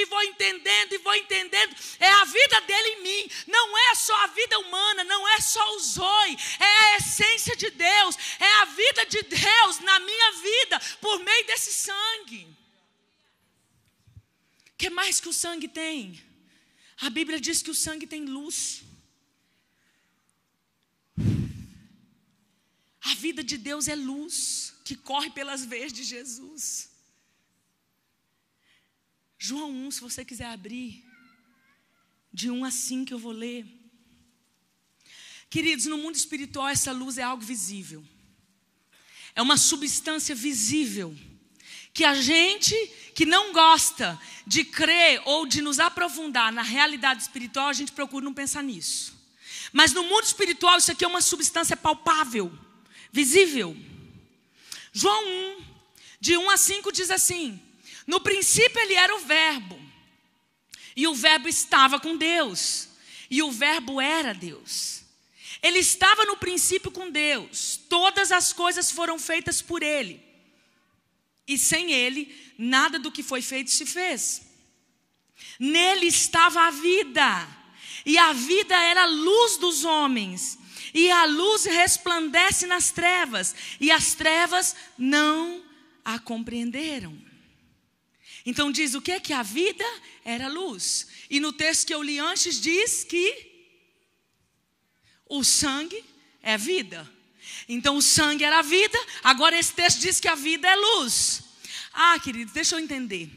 vou entendendo, é a vida dele em mim, não é só a vida humana, não é só o zoe, é a essência de Deus, é a vida de Deus na minha vida, por meio desse sangue. O que mais que o sangue tem? A Bíblia diz que o sangue tem luz. A vida de Deus é luz que corre pelas veias de Jesus. João 1, se você quiser abrir, de 1 a 5 que eu vou ler. Queridos, no mundo espiritual essa luz é algo visível. É uma substância visível. Que a gente que não gosta de crer ou de nos aprofundar na realidade espiritual, a gente procura não pensar nisso. Mas no mundo espiritual isso aqui é uma substância palpável, visível. João 1, de 1 a 5 diz assim: no princípio ele era o verbo, e o verbo estava com Deus, e o verbo era Deus. Ele estava no princípio com Deus, todas as coisas foram feitas por ele. E sem ele, nada do que foi feito se fez. Nele estava a vida, e a vida era a luz dos homens. E a luz resplandece nas trevas, e as trevas não a compreenderam. Então diz o quê? Que a vida era luz. E no texto que eu li antes diz que o sangue é vida. Então o sangue era a vida, agora esse texto diz que a vida é luz. Queridos, deixa eu entender.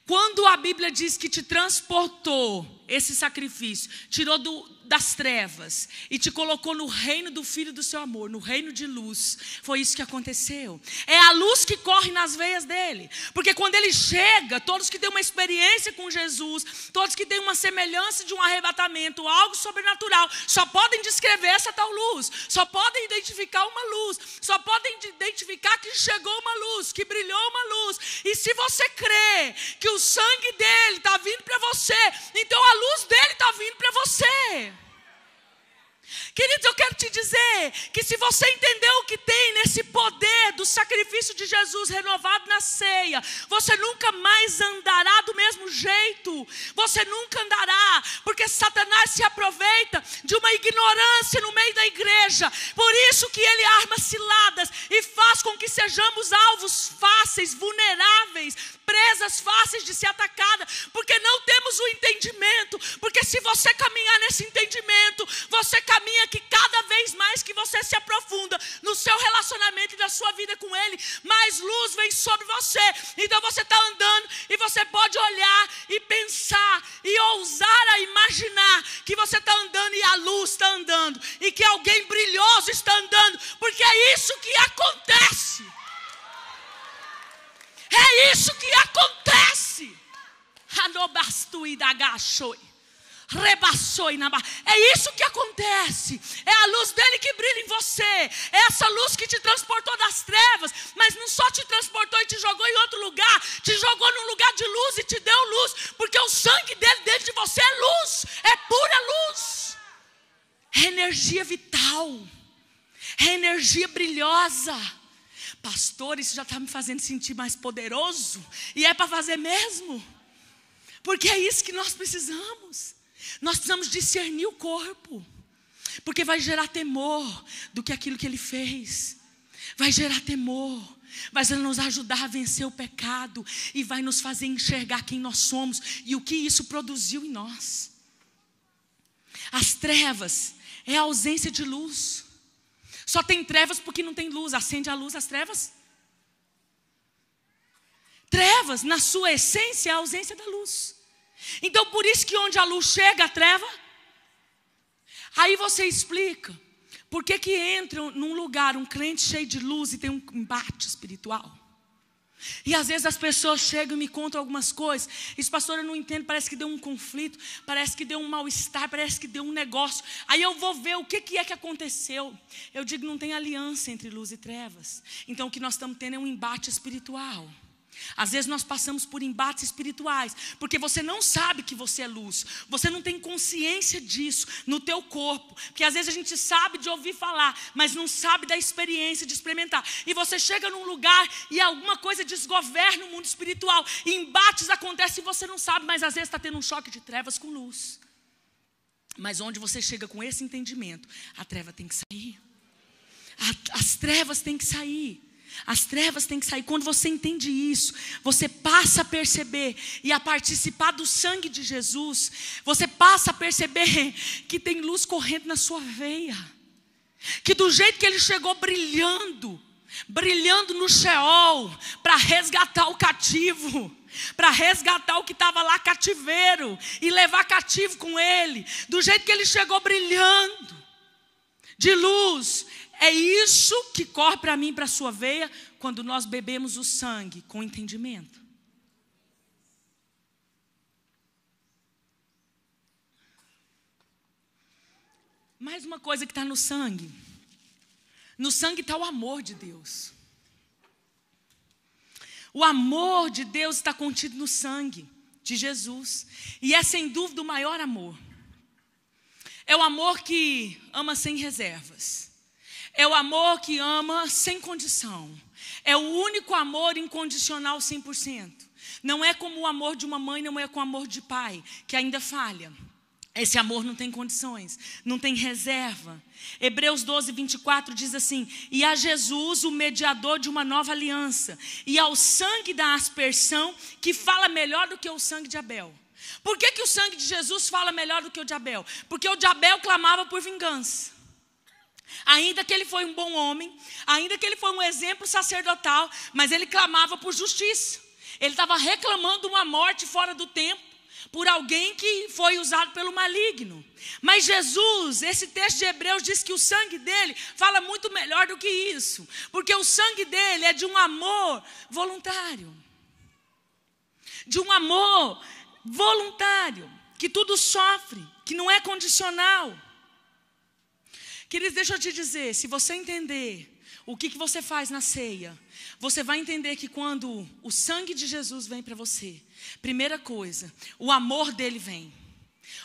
Quando a Bíblia diz que te transportou esse sacrifício, tirou das trevas e te colocou no reino do Filho do seu amor, no reino de luz, foi isso que aconteceu. É a luz que corre nas veias dele, porque quando ele chega, todos que têm uma experiência com Jesus, todos que têm uma semelhança de um arrebatamento, algo sobrenatural, só podem descrever essa tal luz, só podem identificar uma luz, só podem identificar que chegou uma luz, que brilhou uma luz. E se você crê que o sangue dele está vindo para você, então a luz dele está vindo para você. Queridos, eu quero te dizer que se você entendeu o que tem nesse poder do sacrifício de Jesus renovado na ceia, você nunca mais andará do mesmo jeito. Você nunca andará, porque Satanás se aproveita de uma ignorância no meio da igreja. Por isso que ele arma ciladas e faz com que sejamos alvos fáceis, vulneráveis, presas fáceis de ser atacada, porque não temos o entendimento. Porque se você caminhar nesse entendimento, você caminha que cada vez mais que você se aprofunda no seu relacionamento e na sua vida com Ele, mais luz vem sobre você. Então você está andando e você pode olhar e pensar e ousar a imaginar que você está andando e a luz está andando e que alguém brilhoso está andando, porque é isso que acontece. É isso que acontece. É isso que acontece. É a luz dele que brilha em você. É essa luz que te transportou das trevas, mas não só te transportou e te jogou em outro lugar, te jogou num lugar de luz e te deu luz, porque o sangue dele dentro de você é luz, é pura luz, é energia vital, é energia brilhosa. Pastor, isso já está me fazendo sentir mais poderoso. E é para fazer mesmo, porque é isso que nós precisamos. Nós precisamos discernir o corpo, porque vai gerar temor do que aquilo que ele fez. Vai gerar temor, vai nos ajudar a vencer o pecado e vai nos fazer enxergar quem nós somos e o que isso produziu em nós. As trevas é a ausência de luz. Só tem trevas porque não tem luz. Acende a luz, as trevas. Trevas, na sua essência, é a ausência da luz. Então, por isso que onde a luz chega, a treva. Aí você explica por que entra num lugar um crente cheio de luz e tem um embate espiritual. E às vezes as pessoas chegam e me contam algumas coisas. Isso, pastor, eu não entendo, parece que deu um conflito, parece que deu um mal-estar, parece que deu um negócio. Aí eu vou ver o que é que aconteceu. Eu digo, não tem aliança entre luz e trevas. Então o que nós estamos tendo é um embate espiritual. Às vezes nós passamos por embates espirituais, porque você não sabe que você é luz. Você não tem consciência disso no teu corpo. Porque às vezes a gente sabe de ouvir falar, mas não sabe da experiência de experimentar. E você chega num lugar e alguma coisa desgoverna o mundo espiritual. E embates acontecem e você não sabe, mas às vezes está tendo um choque de trevas com luz. Mas onde você chega com esse entendimento, a treva tem que sair. As trevas têm que sair. As trevas têm que sair. Quando você entende isso, você passa a perceber e a participar do sangue de Jesus. Você passa a perceber que tem luz correndo na sua veia, que do jeito que ele chegou brilhando no Sheol, para resgatar o cativo, para resgatar o que estava lá cativeiro e levar cativo com ele, do jeito que ele chegou brilhando de luz. É isso que corre para mim e para a sua veia quando nós bebemos o sangue com entendimento. Mais uma coisa que está no sangue. No sangue está o amor de Deus. O amor de Deus está contido no sangue de Jesus. E é sem dúvida o maior amor. É o amor que ama sem reservas. É o amor que ama sem condição. É o único amor incondicional 100%. Não é como o amor de uma mãe, não é como o amor de pai, que ainda falha. Esse amor não tem condições, não tem reserva. Hebreus 12, 24 diz assim: e a Jesus, o mediador de uma nova aliança, e ao sangue da aspersão, que fala melhor do que o sangue de Abel. Por que o sangue de Jesus fala melhor do que o de Abel? Porque o de Abel clamava por vingança. Ainda que ele foi um bom homem, ainda que ele foi um exemplo sacerdotal, mas ele clamava por justiça. Ele estava reclamando uma morte fora do tempo, por alguém que foi usado pelo maligno. Mas Jesus, esse texto de Hebreus diz que o sangue dele fala muito melhor do que isso, porque o sangue dele é de um amor voluntário, de um amor voluntário, que tudo sofre, que não é condicional. Queridos, deixa eu te dizer, se você entender o que você faz na ceia, você vai entender que quando o sangue de Jesus vem para você, primeira coisa, o amor dele vem.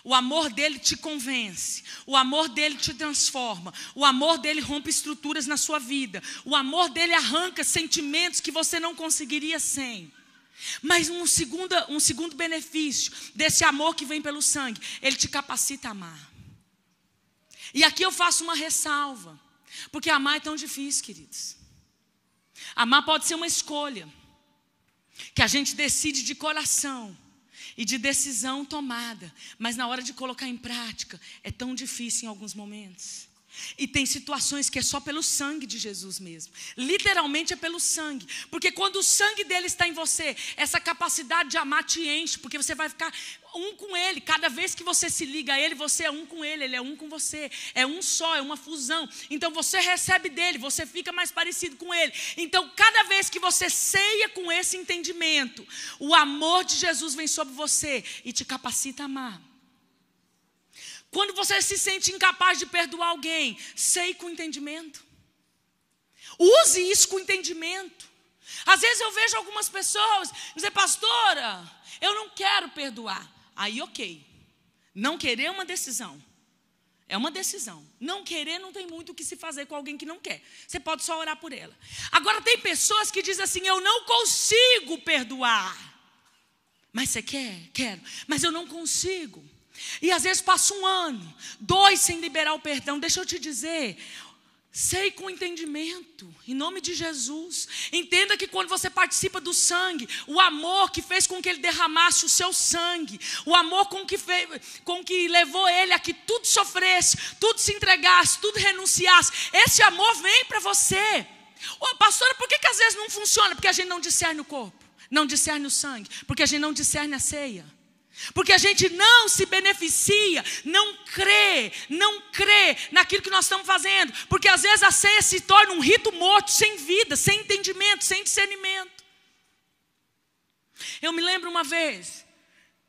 O amor dele te convence, o amor dele te transforma, o amor dele rompe estruturas na sua vida, o amor dele arranca sentimentos que você não conseguiria sem. Mas um segundo benefício desse amor que vem pelo sangue, ele te capacita a amar. E aqui eu faço uma ressalva, porque amar é tão difícil, queridos. Amar pode ser uma escolha, que a gente decide de coração e de decisão tomada, mas na hora de colocar em prática, é tão difícil em alguns momentos. E tem situações que é só pelo sangue de Jesus mesmo. Literalmente é pelo sangue. Porque quando o sangue dele está em você, essa capacidade de amar te enche, porque você vai ficar um com ele. Cada vez que você se liga a ele, você é um com ele, ele é um com você. É um só, é uma fusão. Então você recebe dele, você fica mais parecido com ele. Então cada vez que você ceia com esse entendimento, o amor de Jesus vem sobre você e te capacita a amar. Quando você se sente incapaz de perdoar alguém, sei com entendimento. Use isso com entendimento. Às vezes eu vejo algumas pessoas dizer, pastora, eu não quero perdoar. Aí ok, não querer é uma decisão. É uma decisão. Não querer não tem muito o que se fazer com alguém que não quer. Você pode só orar por ela. Agora tem pessoas que dizem assim, eu não consigo perdoar. Mas você quer? Quero. Mas eu não consigo. E às vezes passa 1 ano, 2 sem liberar o perdão. Deixa eu te dizer, sei com entendimento, em nome de Jesus. Entenda que quando você participa do sangue, o amor que fez com que ele derramasse o seu sangue, o amor com que levou ele a que tudo sofresse, tudo se entregasse, tudo renunciasse, esse amor vem para você. Pastora, por que às vezes não funciona? Porque a gente não discerne o corpo, não discerne o sangue, porque a gente não discerne a ceia. Porque a gente não se beneficia, não crê naquilo que nós estamos fazendo. Porque às vezes a ceia se torna um rito morto, sem vida, sem entendimento, sem discernimento. Eu me lembro uma vez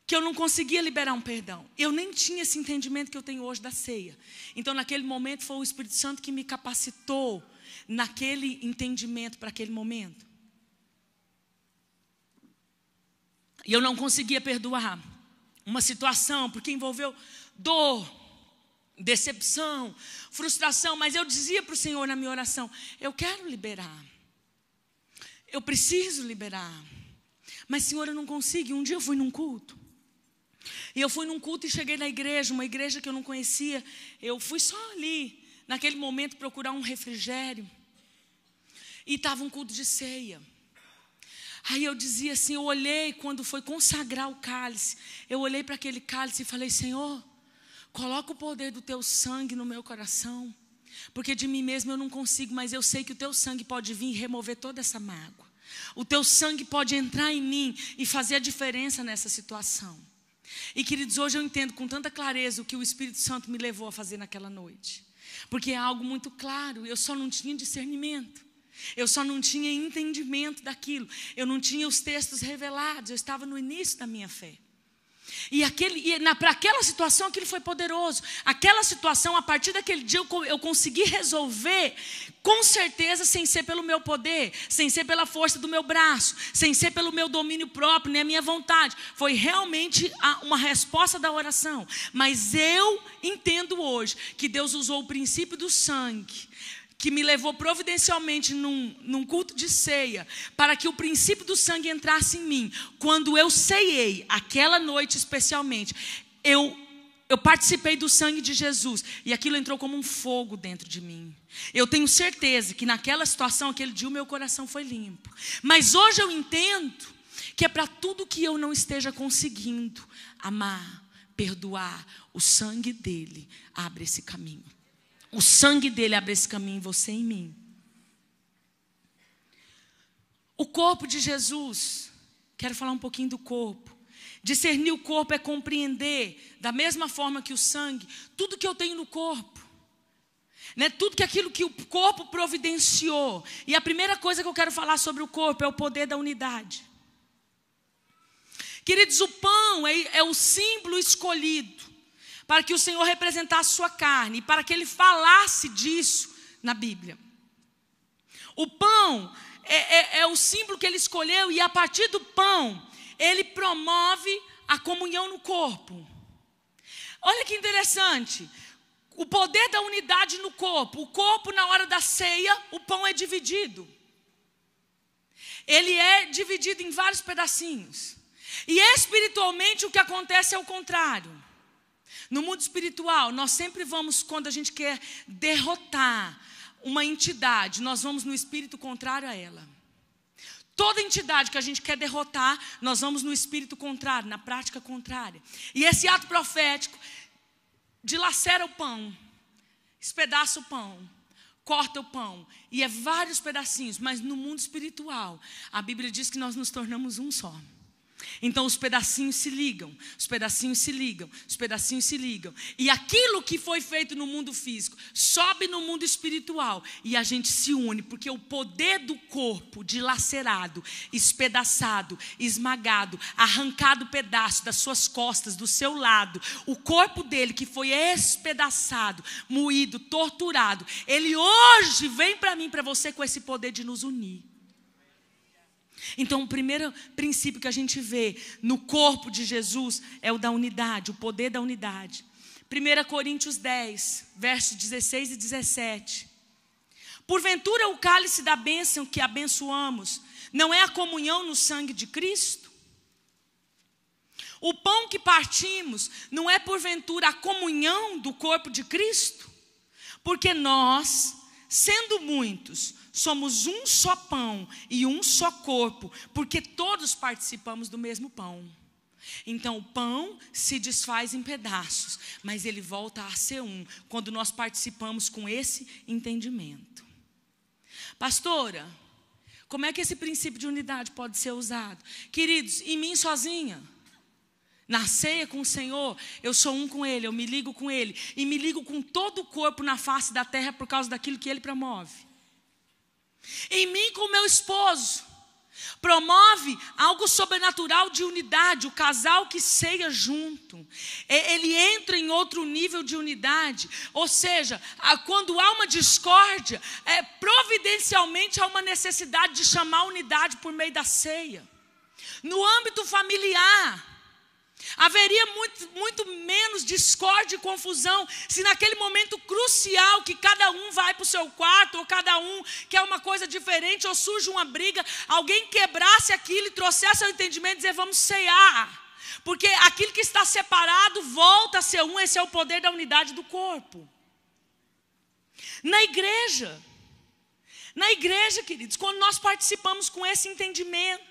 que eu não conseguia liberar um perdão. Eu nem tinha esse entendimento que eu tenho hoje da ceia. Então naquele momento foi o Espírito Santo que me capacitou naquele entendimento para aquele momento. E eu não conseguia perdoar uma situação, porque envolveu dor, decepção, frustração. Mas eu dizia para o Senhor na minha oração, eu quero liberar. Eu preciso liberar. Mas Senhor, eu não consigo. E um dia eu fui num culto. E eu fui num culto e cheguei na igreja, uma igreja que eu não conhecia. Eu fui só ali, naquele momento, procurar um refrigério. E estava um culto de ceia. Aí eu dizia assim, eu olhei quando foi consagrar o cálice, eu olhei para aquele cálice e falei, Senhor, coloca o poder do teu sangue no meu coração, porque de mim mesmo eu não consigo, mas eu sei que o teu sangue pode vir e remover toda essa mágoa. O teu sangue pode entrar em mim e fazer a diferença nessa situação. E queridos, hoje eu entendo com tanta clareza o que o Espírito Santo me levou a fazer naquela noite. Porque é algo muito claro, eu só não tinha discernimento. Eu só não tinha entendimento daquilo. Eu não tinha os textos revelados. Eu estava no início da minha fé. E para aquela situação, aquilo foi poderoso. Aquela situação, a partir daquele dia, eu consegui resolver, com certeza, sem ser pelo meu poder, sem ser pela força do meu braço, sem ser pelo meu domínio próprio, nem a minha vontade. Foi realmente uma resposta da oração. Mas eu entendo hoje que Deus usou o princípio do sangue, que me levou providencialmente num culto de ceia, para que o princípio do sangue entrasse em mim. Quando eu ceiei, aquela noite especialmente, eu participei do sangue de Jesus, e aquilo entrou como um fogo dentro de mim. Eu tenho certeza que naquela situação, aquele dia, o meu coração foi limpo. Mas hoje eu entendo que é para tudo que eu não esteja conseguindo amar, perdoar, o sangue dele abre esse caminho. O sangue dele abre esse caminho em você e em mim. O corpo de Jesus, quero falar um pouquinho do corpo. Discernir o corpo é compreender, da mesma forma que o sangue, tudo que eu tenho no corpo. Né? Tudo que aquilo que o corpo providenciou. E a primeira coisa que eu quero falar sobre o corpo é o poder da unidade. Queridos, o pão é o símbolo escolhido para que o Senhor representasse sua carne, e para que Ele falasse disso na Bíblia. O pão é o símbolo que Ele escolheu, e a partir do pão, Ele promove a comunhão no corpo. Olha que interessante. O poder da unidade no corpo. O corpo, na hora da ceia, o pão é dividido. Ele é dividido em vários pedacinhos. E espiritualmente o que acontece é o contrário. No mundo espiritual, nós sempre vamos, quando a gente quer derrotar uma entidade, nós vamos no espírito contrário a ela. Toda entidade que a gente quer derrotar, nós vamos no espírito contrário, na prática contrária. E esse ato profético dilacera o pão, espedaça o pão, corta o pão, e é vários pedacinhos, mas no mundo espiritual, a Bíblia diz que nós nos tornamos um só. Então os pedacinhos se ligam, os pedacinhos se ligam, os pedacinhos se ligam. E aquilo que foi feito no mundo físico sobe no mundo espiritual e a gente se une, porque o poder do corpo dilacerado, espedaçado, esmagado, arrancado pedaço das suas costas, do seu lado, o corpo dele que foi espedaçado, moído, torturado, ele hoje vem para mim, para você, com esse poder de nos unir. Então, o primeiro princípio que a gente vê no corpo de Jesus é o da unidade, o poder da unidade. 1 Coríntios 10, versos 16 e 17. Porventura o cálice da bênção que abençoamos não é a comunhão no sangue de Cristo? O pão que partimos não é porventura a comunhão do corpo de Cristo? Porque nós, sendo muitos, somos um só pão e um só corpo, porque todos participamos do mesmo pão. Então o pão se desfaz em pedaços, mas ele volta a ser um, quando nós participamos com esse entendimento. Pastora, como é que esse princípio de unidade pode ser usado? Queridos, em mim sozinha, na ceia com o Senhor, eu sou um com Ele, eu me ligo com Ele, e me ligo com todo o corpo na face da terra por causa daquilo que Ele promove. Em mim com o meu esposo, promove algo sobrenatural de unidade, o casal que ceia junto, ele entra em outro nível de unidade, ou seja, quando há uma discórdia, providencialmente há uma necessidade de chamar a unidade por meio da ceia. No âmbito familiar, haveria muito menos discórdia e confusão se naquele momento crucial que cada um vai para o seu quarto, ou cada um quer uma coisa diferente, ou surge uma briga, alguém quebrasse aquilo e trouxesse ao entendimento e dizer, vamos cear. Porque aquilo que está separado volta a ser um, esse é o poder da unidade do corpo. Na igreja, queridos, quando nós participamos com esse entendimento,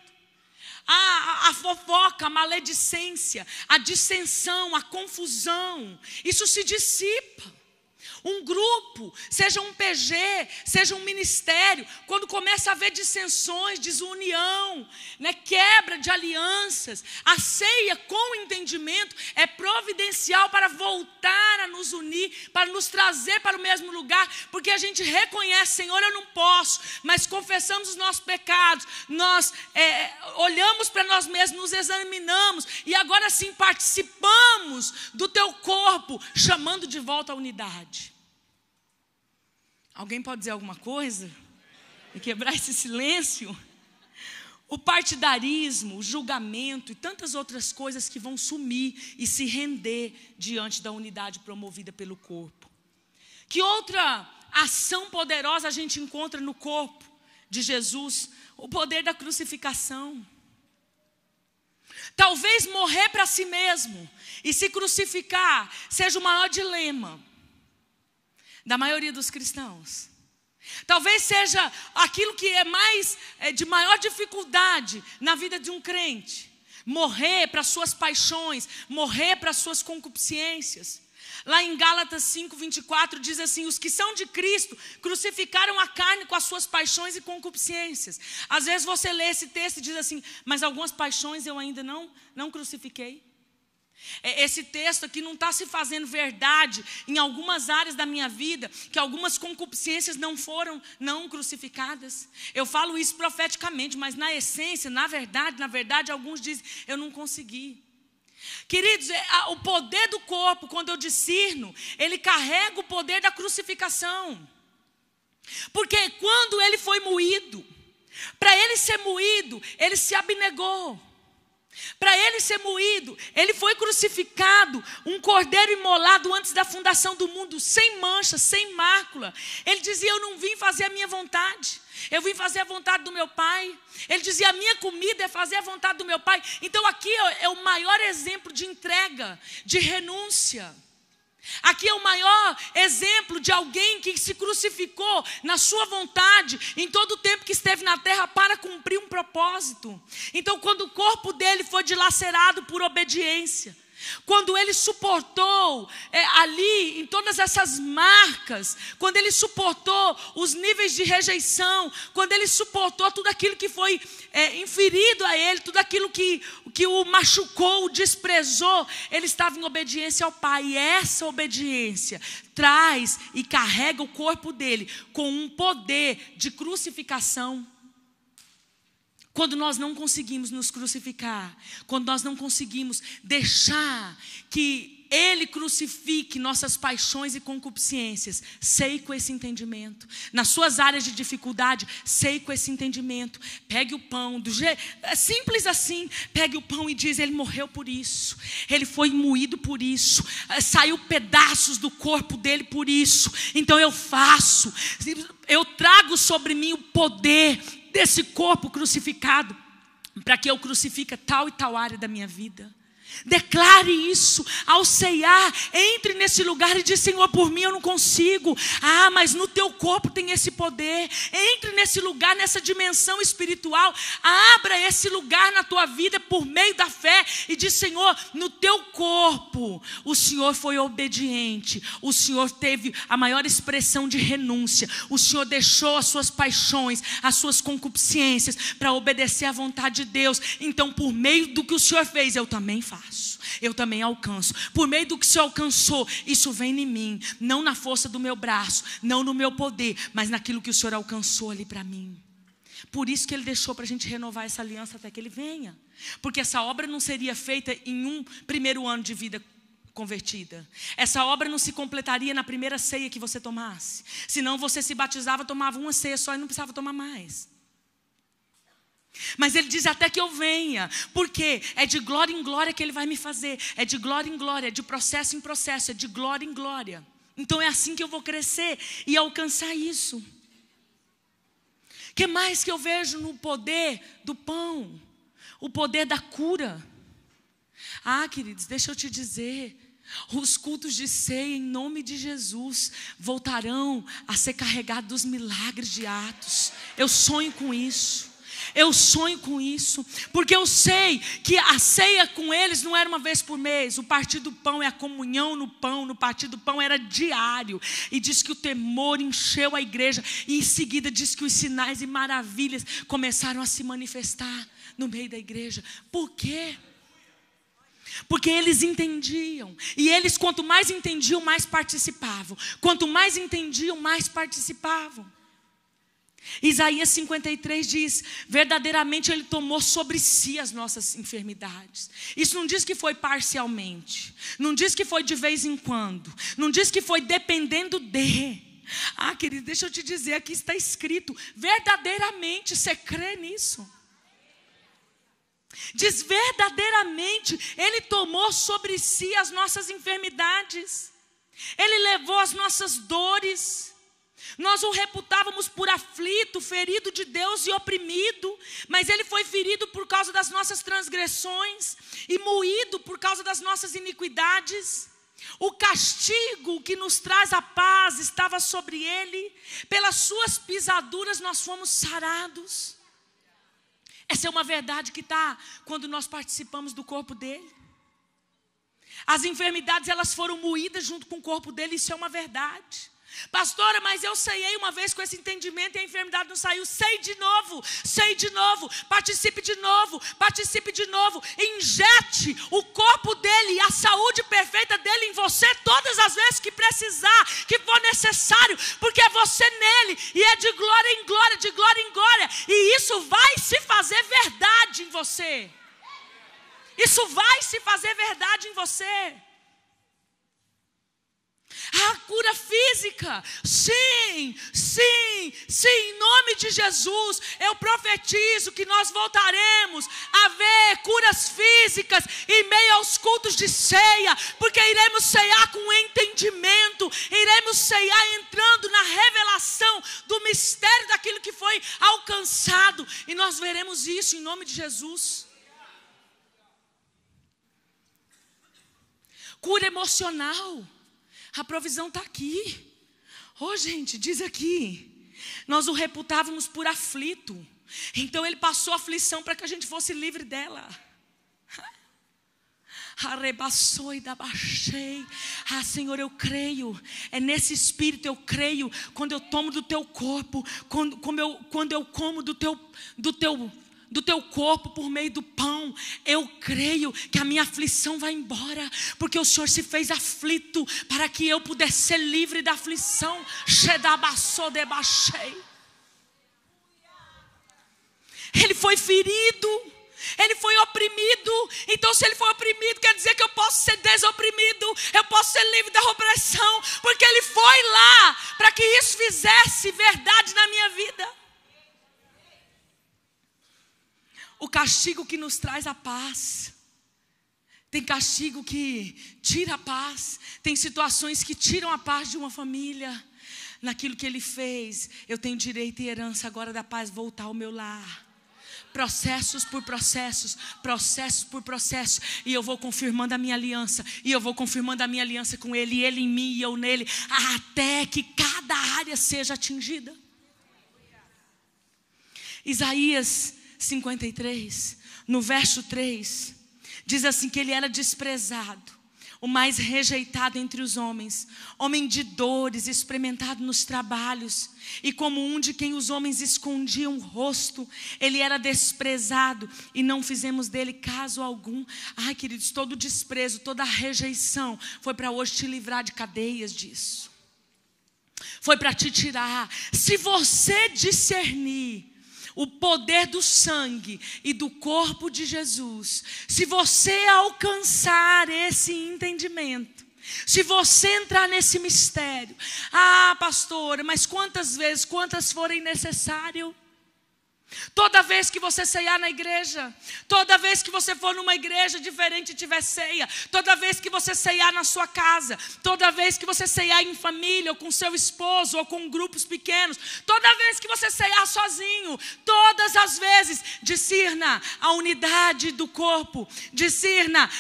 a fofoca, a maledicência, a dissensão, a confusão, isso se dissipa. Um grupo, seja um PG, seja um ministério, quando começa a haver dissensões, desunião, quebra de alianças, a ceia com entendimento é providencial para voltar a nos unir, para nos trazer para o mesmo lugar, porque a gente reconhece, Senhor, eu não posso, mas confessamos os nossos pecados, nós olhamos para nós mesmos, nos examinamos, e agora sim participamos do teu corpo, chamando de volta a unidade. Alguém pode dizer alguma coisa? E quebrar esse silêncio? O partidarismo, o julgamento e tantas outras coisas que vão sumir e se render diante da unidade promovida pelo corpo. Que outra ação poderosa a gente encontra no corpo de Jesus? O poder da crucificação. Talvez morrer para si mesmo e se crucificar seja o maior dilema da maioria dos cristãos. Talvez seja aquilo que é mais de maior dificuldade na vida de um crente. Morrer para suas paixões, morrer para suas concupiscências. Lá em Gálatas 5:24 diz assim, os que são de Cristo crucificaram a carne com as suas paixões e concupiscências. Às vezes você lê esse texto e diz assim, mas algumas paixões eu ainda não crucifiquei. Esse texto aqui não está se fazendo verdade em algumas áreas da minha vida, que algumas concupiscências não foram crucificadas. Eu falo isso profeticamente, mas na essência, na verdade, alguns dizem, eu não consegui. Queridos, o poder do corpo, quando eu discerno, ele carrega o poder da crucificação. Porque quando ele foi moído, para ele ser moído, ele se abnegou. Para ele ser moído, ele foi crucificado, um cordeiro imolado antes da fundação do mundo, sem mancha, sem mácula. Ele dizia: eu não vim fazer a minha vontade, eu vim fazer a vontade do meu Pai. Ele dizia: a minha comida é fazer a vontade do meu Pai. Então aqui é o maior exemplo de entrega, de renúncia. Aqui é o maior exemplo de alguém que se crucificou na sua vontade em todo o tempo que esteve na terra para cumprir um propósito. Então, quando o corpo dele foi dilacerado por obediência, quando ele suportou ali em todas essas marcas, quando ele suportou os níveis de rejeição, quando ele suportou tudo aquilo que foi inferido a ele, tudo aquilo que o machucou, o desprezou, ele estava em obediência ao Pai. E essa obediência traz e carrega o corpo dele com um poder de crucificação. Quando nós não conseguimos nos crucificar, quando nós não conseguimos deixar que Ele crucifique nossas paixões e concupiscências, sei com esse entendimento. Nas suas áreas de dificuldade, sei com esse entendimento. Pegue o pão, é simples assim, pegue o pão e diz: Ele morreu por isso, Ele foi moído por isso, saiu pedaços do corpo dele por isso. Então eu trago sobre mim o poder desse corpo crucificado, para que eu crucifique tal e tal área da minha vida. Declare isso ao ceiar. Entre nesse lugar e diz: Senhor, por mim eu não consigo. Mas no teu corpo tem esse poder. Entre nesse lugar, nessa dimensão espiritual. Abra esse lugar na tua vida por meio da fé e diz: Senhor, no teu corpo o Senhor foi obediente, o Senhor teve a maior expressão de renúncia, o Senhor deixou as suas paixões, as suas concupiscências para obedecer à vontade de Deus. Então, por meio do que o Senhor fez, eu também faço. Eu também alcanço. Por meio do que o Senhor alcançou, isso vem em mim. Não na força do meu braço, não no meu poder, mas naquilo que o Senhor alcançou ali para mim. Por isso que Ele deixou para a gente renovar essa aliança até que Ele venha. Porque essa obra não seria feita em um primeiro ano de vida convertida. Essa obra não se completaria na primeira ceia que você tomasse. Senão você se batizava, tomava uma ceia só e não precisava tomar mais. Mas Ele diz: até que eu venha. Porque é de glória em glória que Ele vai me fazer. É de glória em glória, é de processo em processo, é de glória em glória. Então é assim que eu vou crescer e alcançar isso. O que mais que eu vejo no poder do pão? O poder da cura. Queridos, deixa eu te dizer, os cultos de ceia em nome de Jesus voltarão a ser carregados dos milagres de Atos. Eu sonho com isso. Eu sonho com isso, porque eu sei que a ceia com eles não era uma vez por mês. O partir do pão é a comunhão no pão, no partir do pão era diário. E diz que o temor encheu a igreja. E em seguida diz que os sinais e maravilhas começaram a se manifestar no meio da igreja. Por quê? Porque eles entendiam. E eles, quanto mais entendiam, mais participavam. Quanto mais entendiam, mais participavam. Isaías 53 diz: verdadeiramente Ele tomou sobre si as nossas enfermidades. Isso não diz que foi parcialmente, não diz que foi de vez em quando, não diz que foi dependendo de. Querido, deixa eu te dizer, aqui está escrito verdadeiramente. Você crê nisso? Diz: verdadeiramente Ele tomou sobre si as nossas enfermidades, Ele levou as nossas dores. Nós o reputávamos por aflito, ferido de Deus e oprimido, mas Ele foi ferido por causa das nossas transgressões e moído por causa das nossas iniquidades. O castigo que nos traz a paz estava sobre Ele, pelas suas pisaduras nós fomos sarados. Essa é uma verdade que está quando nós participamos do corpo dele. As enfermidades, elas foram moídas junto com o corpo dele, isso é uma verdade. Pastora, mas eu ceiei uma vez com esse entendimento e a enfermidade não saiu. Sei de novo, participe de novo, injete o corpo dele e a saúde perfeita dele em você todas as vezes que precisar, que for necessário, porque é você nele e é de glória em glória, de glória em glória, e isso vai se fazer verdade em você. Isso vai se fazer verdade em você. A cura física física. Sim, sim, sim, em nome de Jesus, eu profetizo que nós voltaremos a ver curas físicas em meio aos cultos de ceia, porque iremos ceiar com entendimento, iremos ceiar entrando na revelação do mistério daquilo que foi alcançado, e nós veremos isso em nome de Jesus. Cura emocional, a provisão está aqui. Gente, diz aqui, nós o reputávamos por aflito, então ele passou aflição para que a gente fosse livre dela. Arrebaçou e dabaixei. Senhor, eu creio, é nesse espírito eu creio, quando eu tomo do teu corpo, quando eu como do teu corpo por meio do pão, eu creio que a minha aflição vai embora, porque o Senhor se fez aflito para que eu pudesse ser livre da aflição. Ele foi ferido, ele foi oprimido. Então, se ele foi oprimido, quer dizer que eu posso ser desoprimido, eu posso ser livre da opressão, porque ele foi lá para que isso fizesse verdade na minha vida. O castigo que nos traz a paz. Tem castigo que tira a paz. Tem situações que tiram a paz de uma família. Naquilo que ele fez, eu tenho direito e herança agora da paz voltar ao meu lar. Processos por processos, processos por processos. E eu vou confirmando a minha aliança. E eu vou confirmando a minha aliança com ele. E ele em mim e eu nele. Até que cada área seja atingida. Isaías 53, no verso 3, diz assim que ele era desprezado, o mais rejeitado entre os homens, homem de dores, experimentado nos trabalhos, e como um de quem os homens escondiam o rosto, ele era desprezado, e não fizemos dele caso algum. Queridos, todo desprezo, toda rejeição, foi para hoje te livrar de cadeias disso, foi para te tirar. Se você discernir o poder do sangue e do corpo de Jesus, se você alcançar esse entendimento, se você entrar nesse mistério, pastora, mas quantas vezes, quantas forem necessário? Toda vez que você ceiar na igreja, toda vez que você for numa igreja diferente e tiver ceia, toda vez que você ceiar na sua casa, toda vez que você ceiar em família, ou com seu esposo, ou com grupos pequenos, toda vez que você ceiar sozinho, todas as vezes, discirna a unidade do corpo, discirna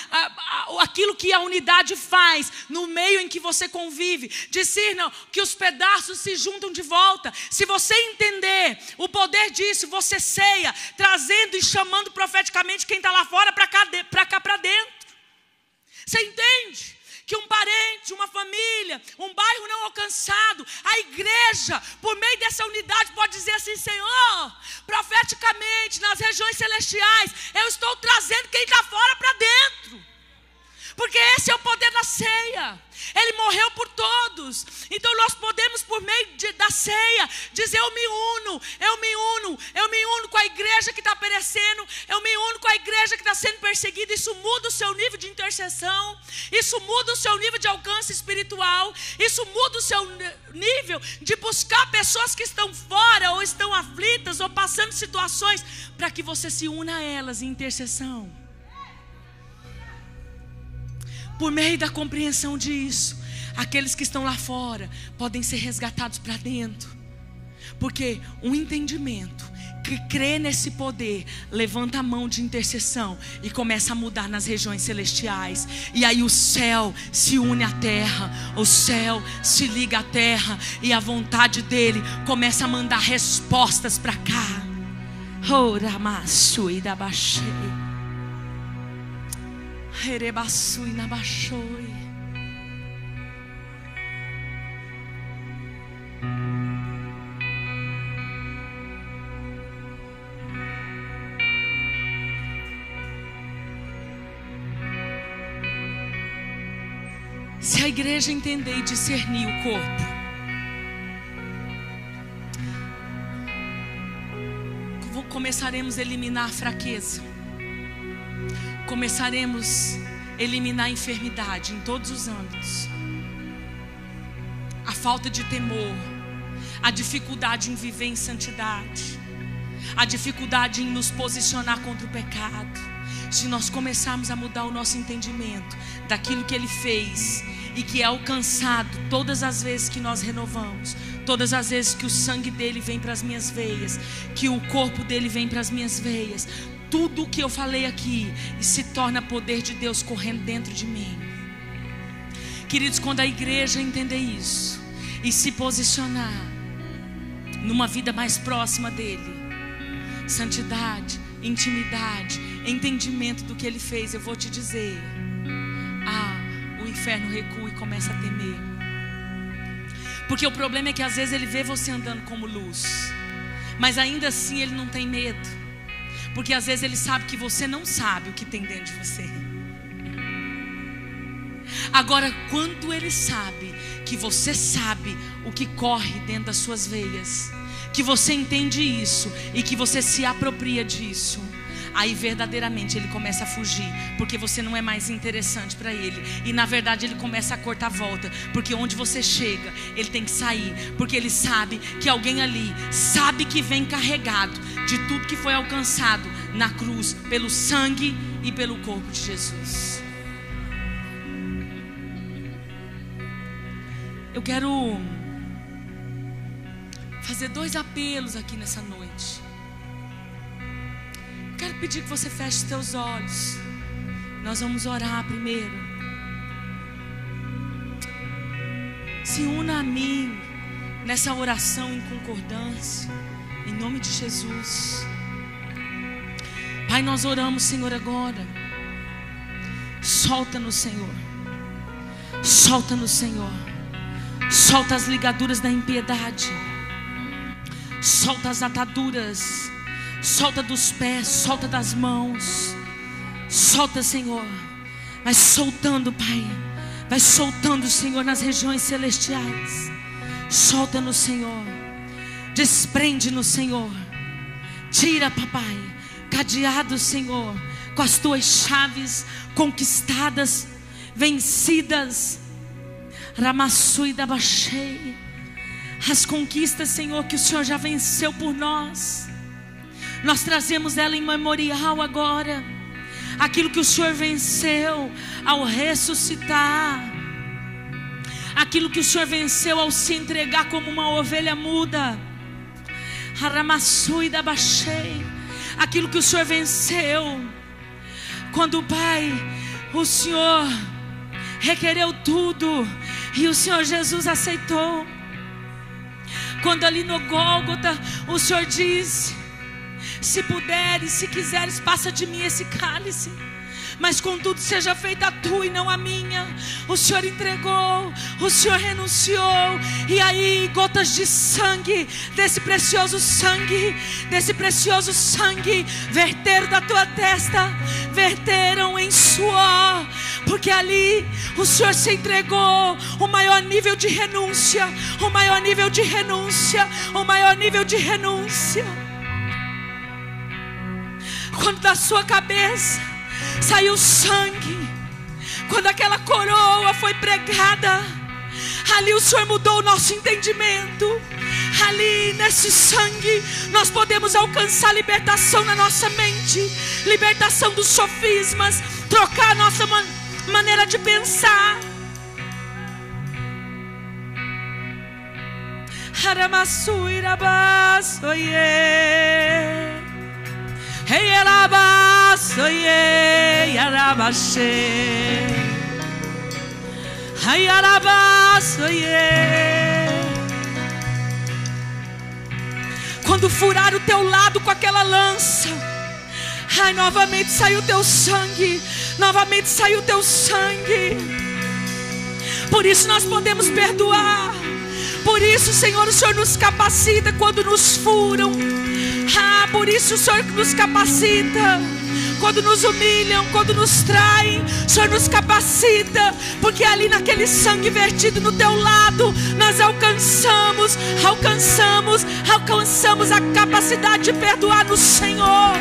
aquilo que a unidade faz no meio em que você convive, discirna que os pedaços se juntam de volta. Se você entender o poder disso, você ceia, trazendo e chamando profeticamente quem está lá fora para cá para dentro. Você entende? Que um parente, uma família, um bairro não alcançado, a igreja, por meio dessa unidade, pode dizer assim: Senhor, profeticamente, nas regiões celestiais, eu estou trazendo quem está fora para dentro. Porque esse é o poder da ceia. Ele morreu por todos. Então nós podemos, por meio da ceia, dizer: eu me uno com a igreja que está perecendo, eu me uno com a igreja que está sendo perseguida. Isso muda o seu nível de intercessão, isso muda o seu nível de alcance espiritual, isso muda o seu nível de buscar pessoas que estão fora, ou estão aflitas, ou passando situações, para que você se una a elas em intercessão. Por meio da compreensão disso, aqueles que estão lá fora podem ser resgatados para dentro. Porque um entendimento que crê nesse poder levanta a mão de intercessão e começa a mudar nas regiões celestiais. E aí o céu se une à terra, o céu se liga à terra, e a vontade dele começa a mandar respostas para cá. Oramassu e dabaxei. Erebaçui na baixoi. Se a igreja entender e discernir o corpo, começaremos a eliminar a fraqueza. Começaremos a eliminar a enfermidade em todos os âmbitos. a falta de temor, a dificuldade em viver em santidade, a dificuldade em nos posicionar contra o pecado, se nós começarmos a mudar o nosso entendimento daquilo que Ele fez e que é alcançado todas as vezes que nós renovamos, todas as vezes que o sangue dele vem para as minhas veias, que o corpo dele vem para as minhas veias, tudo o que eu falei aqui se torna poder de Deus correndo dentro de mim. Queridos, quando a igreja entender isso e se posicionar numa vida mais próxima dele, santidade, intimidade, entendimento do que ele fez, eu vou te dizer, o inferno recua e começa a temer. Porque o problema é que às vezes ele vê você andando como luz, mas ainda assim ele não tem medo, porque às vezes ele sabe que você não sabe o que tem dentro de você. Agora, quando ele sabe que você sabe o que corre dentro das suas veias, que você entende isso e que você se apropria disso, aí verdadeiramente ele começa a fugir, porque você não é mais interessante para ele. E na verdade ele começa a cortar a volta, porque onde você chega, ele tem que sair, porque ele sabe que alguém ali sabe que vem carregado de tudo que foi alcançado na cruz, pelo sangue e pelo corpo de Jesus. Eu quero fazer 2 apelos aqui nessa noite. Quero pedir que você feche os teus olhos. Nós vamos orar primeiro. Se una a mim nessa oração em concordância, em nome de Jesus. Pai, nós oramos, Senhor, agora. Solta-nos, Senhor. Solta-nos, Senhor. Solta as ligaduras da impiedade. Solta as ataduras. Solta dos pés, solta das mãos. Solta, Senhor. Vai soltando, Pai. Vai soltando, Senhor, nas regiões celestiais. Solta-nos, Senhor. Desprende-nos, Senhor. Tira, papai, cadeado, Senhor, com as tuas chaves conquistadas, vencidas. Ramassui da Bachei. As conquistas, Senhor, que o Senhor já venceu por nós, nós trazemos ela em memorial agora. Aquilo que o Senhor venceu ao ressuscitar, aquilo que o Senhor venceu ao se entregar como uma ovelha muda. Ramassui da Bachei. Aquilo que o Senhor venceu quando, Pai, o Senhor requereu tudo e o Senhor Jesus aceitou. Quando ali no Gólgota o Senhor disse: se puderes, se quiseres, passa de mim esse cálice, mas contudo seja feita a tua e não a minha. O Senhor entregou, o Senhor renunciou. E aí gotas de sangue, desse precioso sangue verteram da tua testa, verteram em suor, porque ali o Senhor se entregou. O maior nível de renúncia, o maior nível de renúncia, o maior nível de renúncia. Quando da sua cabeça saiu sangue, quando aquela coroa foi pregada, ali o Senhor mudou o nosso entendimento. Ali nesse sangue nós podemos alcançar libertação na nossa mente, libertação dos sofismas, trocar a nossa maneira de pensar. Hey, Arabasoye, Arabaxê. Hey, Arabasoye. Quando furar o teu lado com aquela lança, ai, novamente saiu o teu sangue, novamente saiu o teu sangue. Por isso nós podemos perdoar. Por isso, Senhor, o Senhor nos capacita quando nos furam. Por isso o Senhor nos capacita quando nos humilham, quando nos traem. O Senhor nos capacita, porque ali naquele sangue vertido no teu lado, nós alcançamos a capacidade de perdoar no Senhor.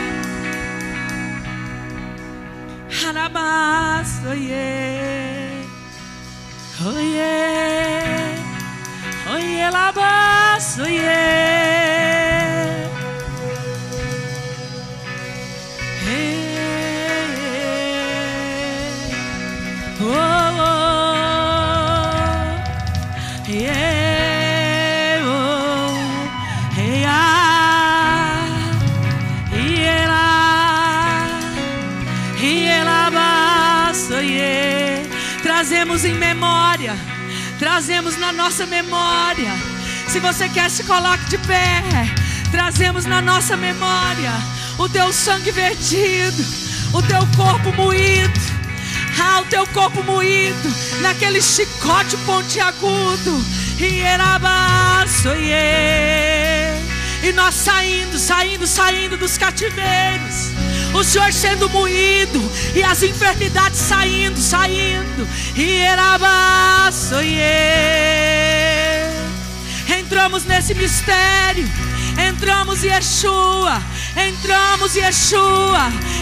Trazemos em memória, trazemos na nossa memória. Se você quer, se coloque de pé. Trazemos na nossa memória o teu sangue vertido, o teu corpo moído, o teu corpo moído naquele chicote pontiagudo. E nós saindo dos cativeiros, o Senhor sendo moído e as enfermidades saindo. Entramos nesse mistério.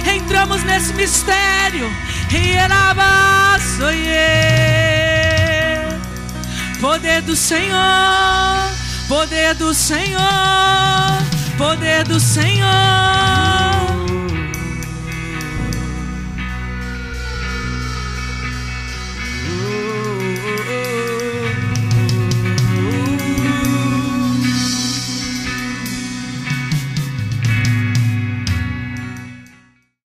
Entramos nesse mistério. Poder do Senhor, poder do Senhor, poder do Senhor.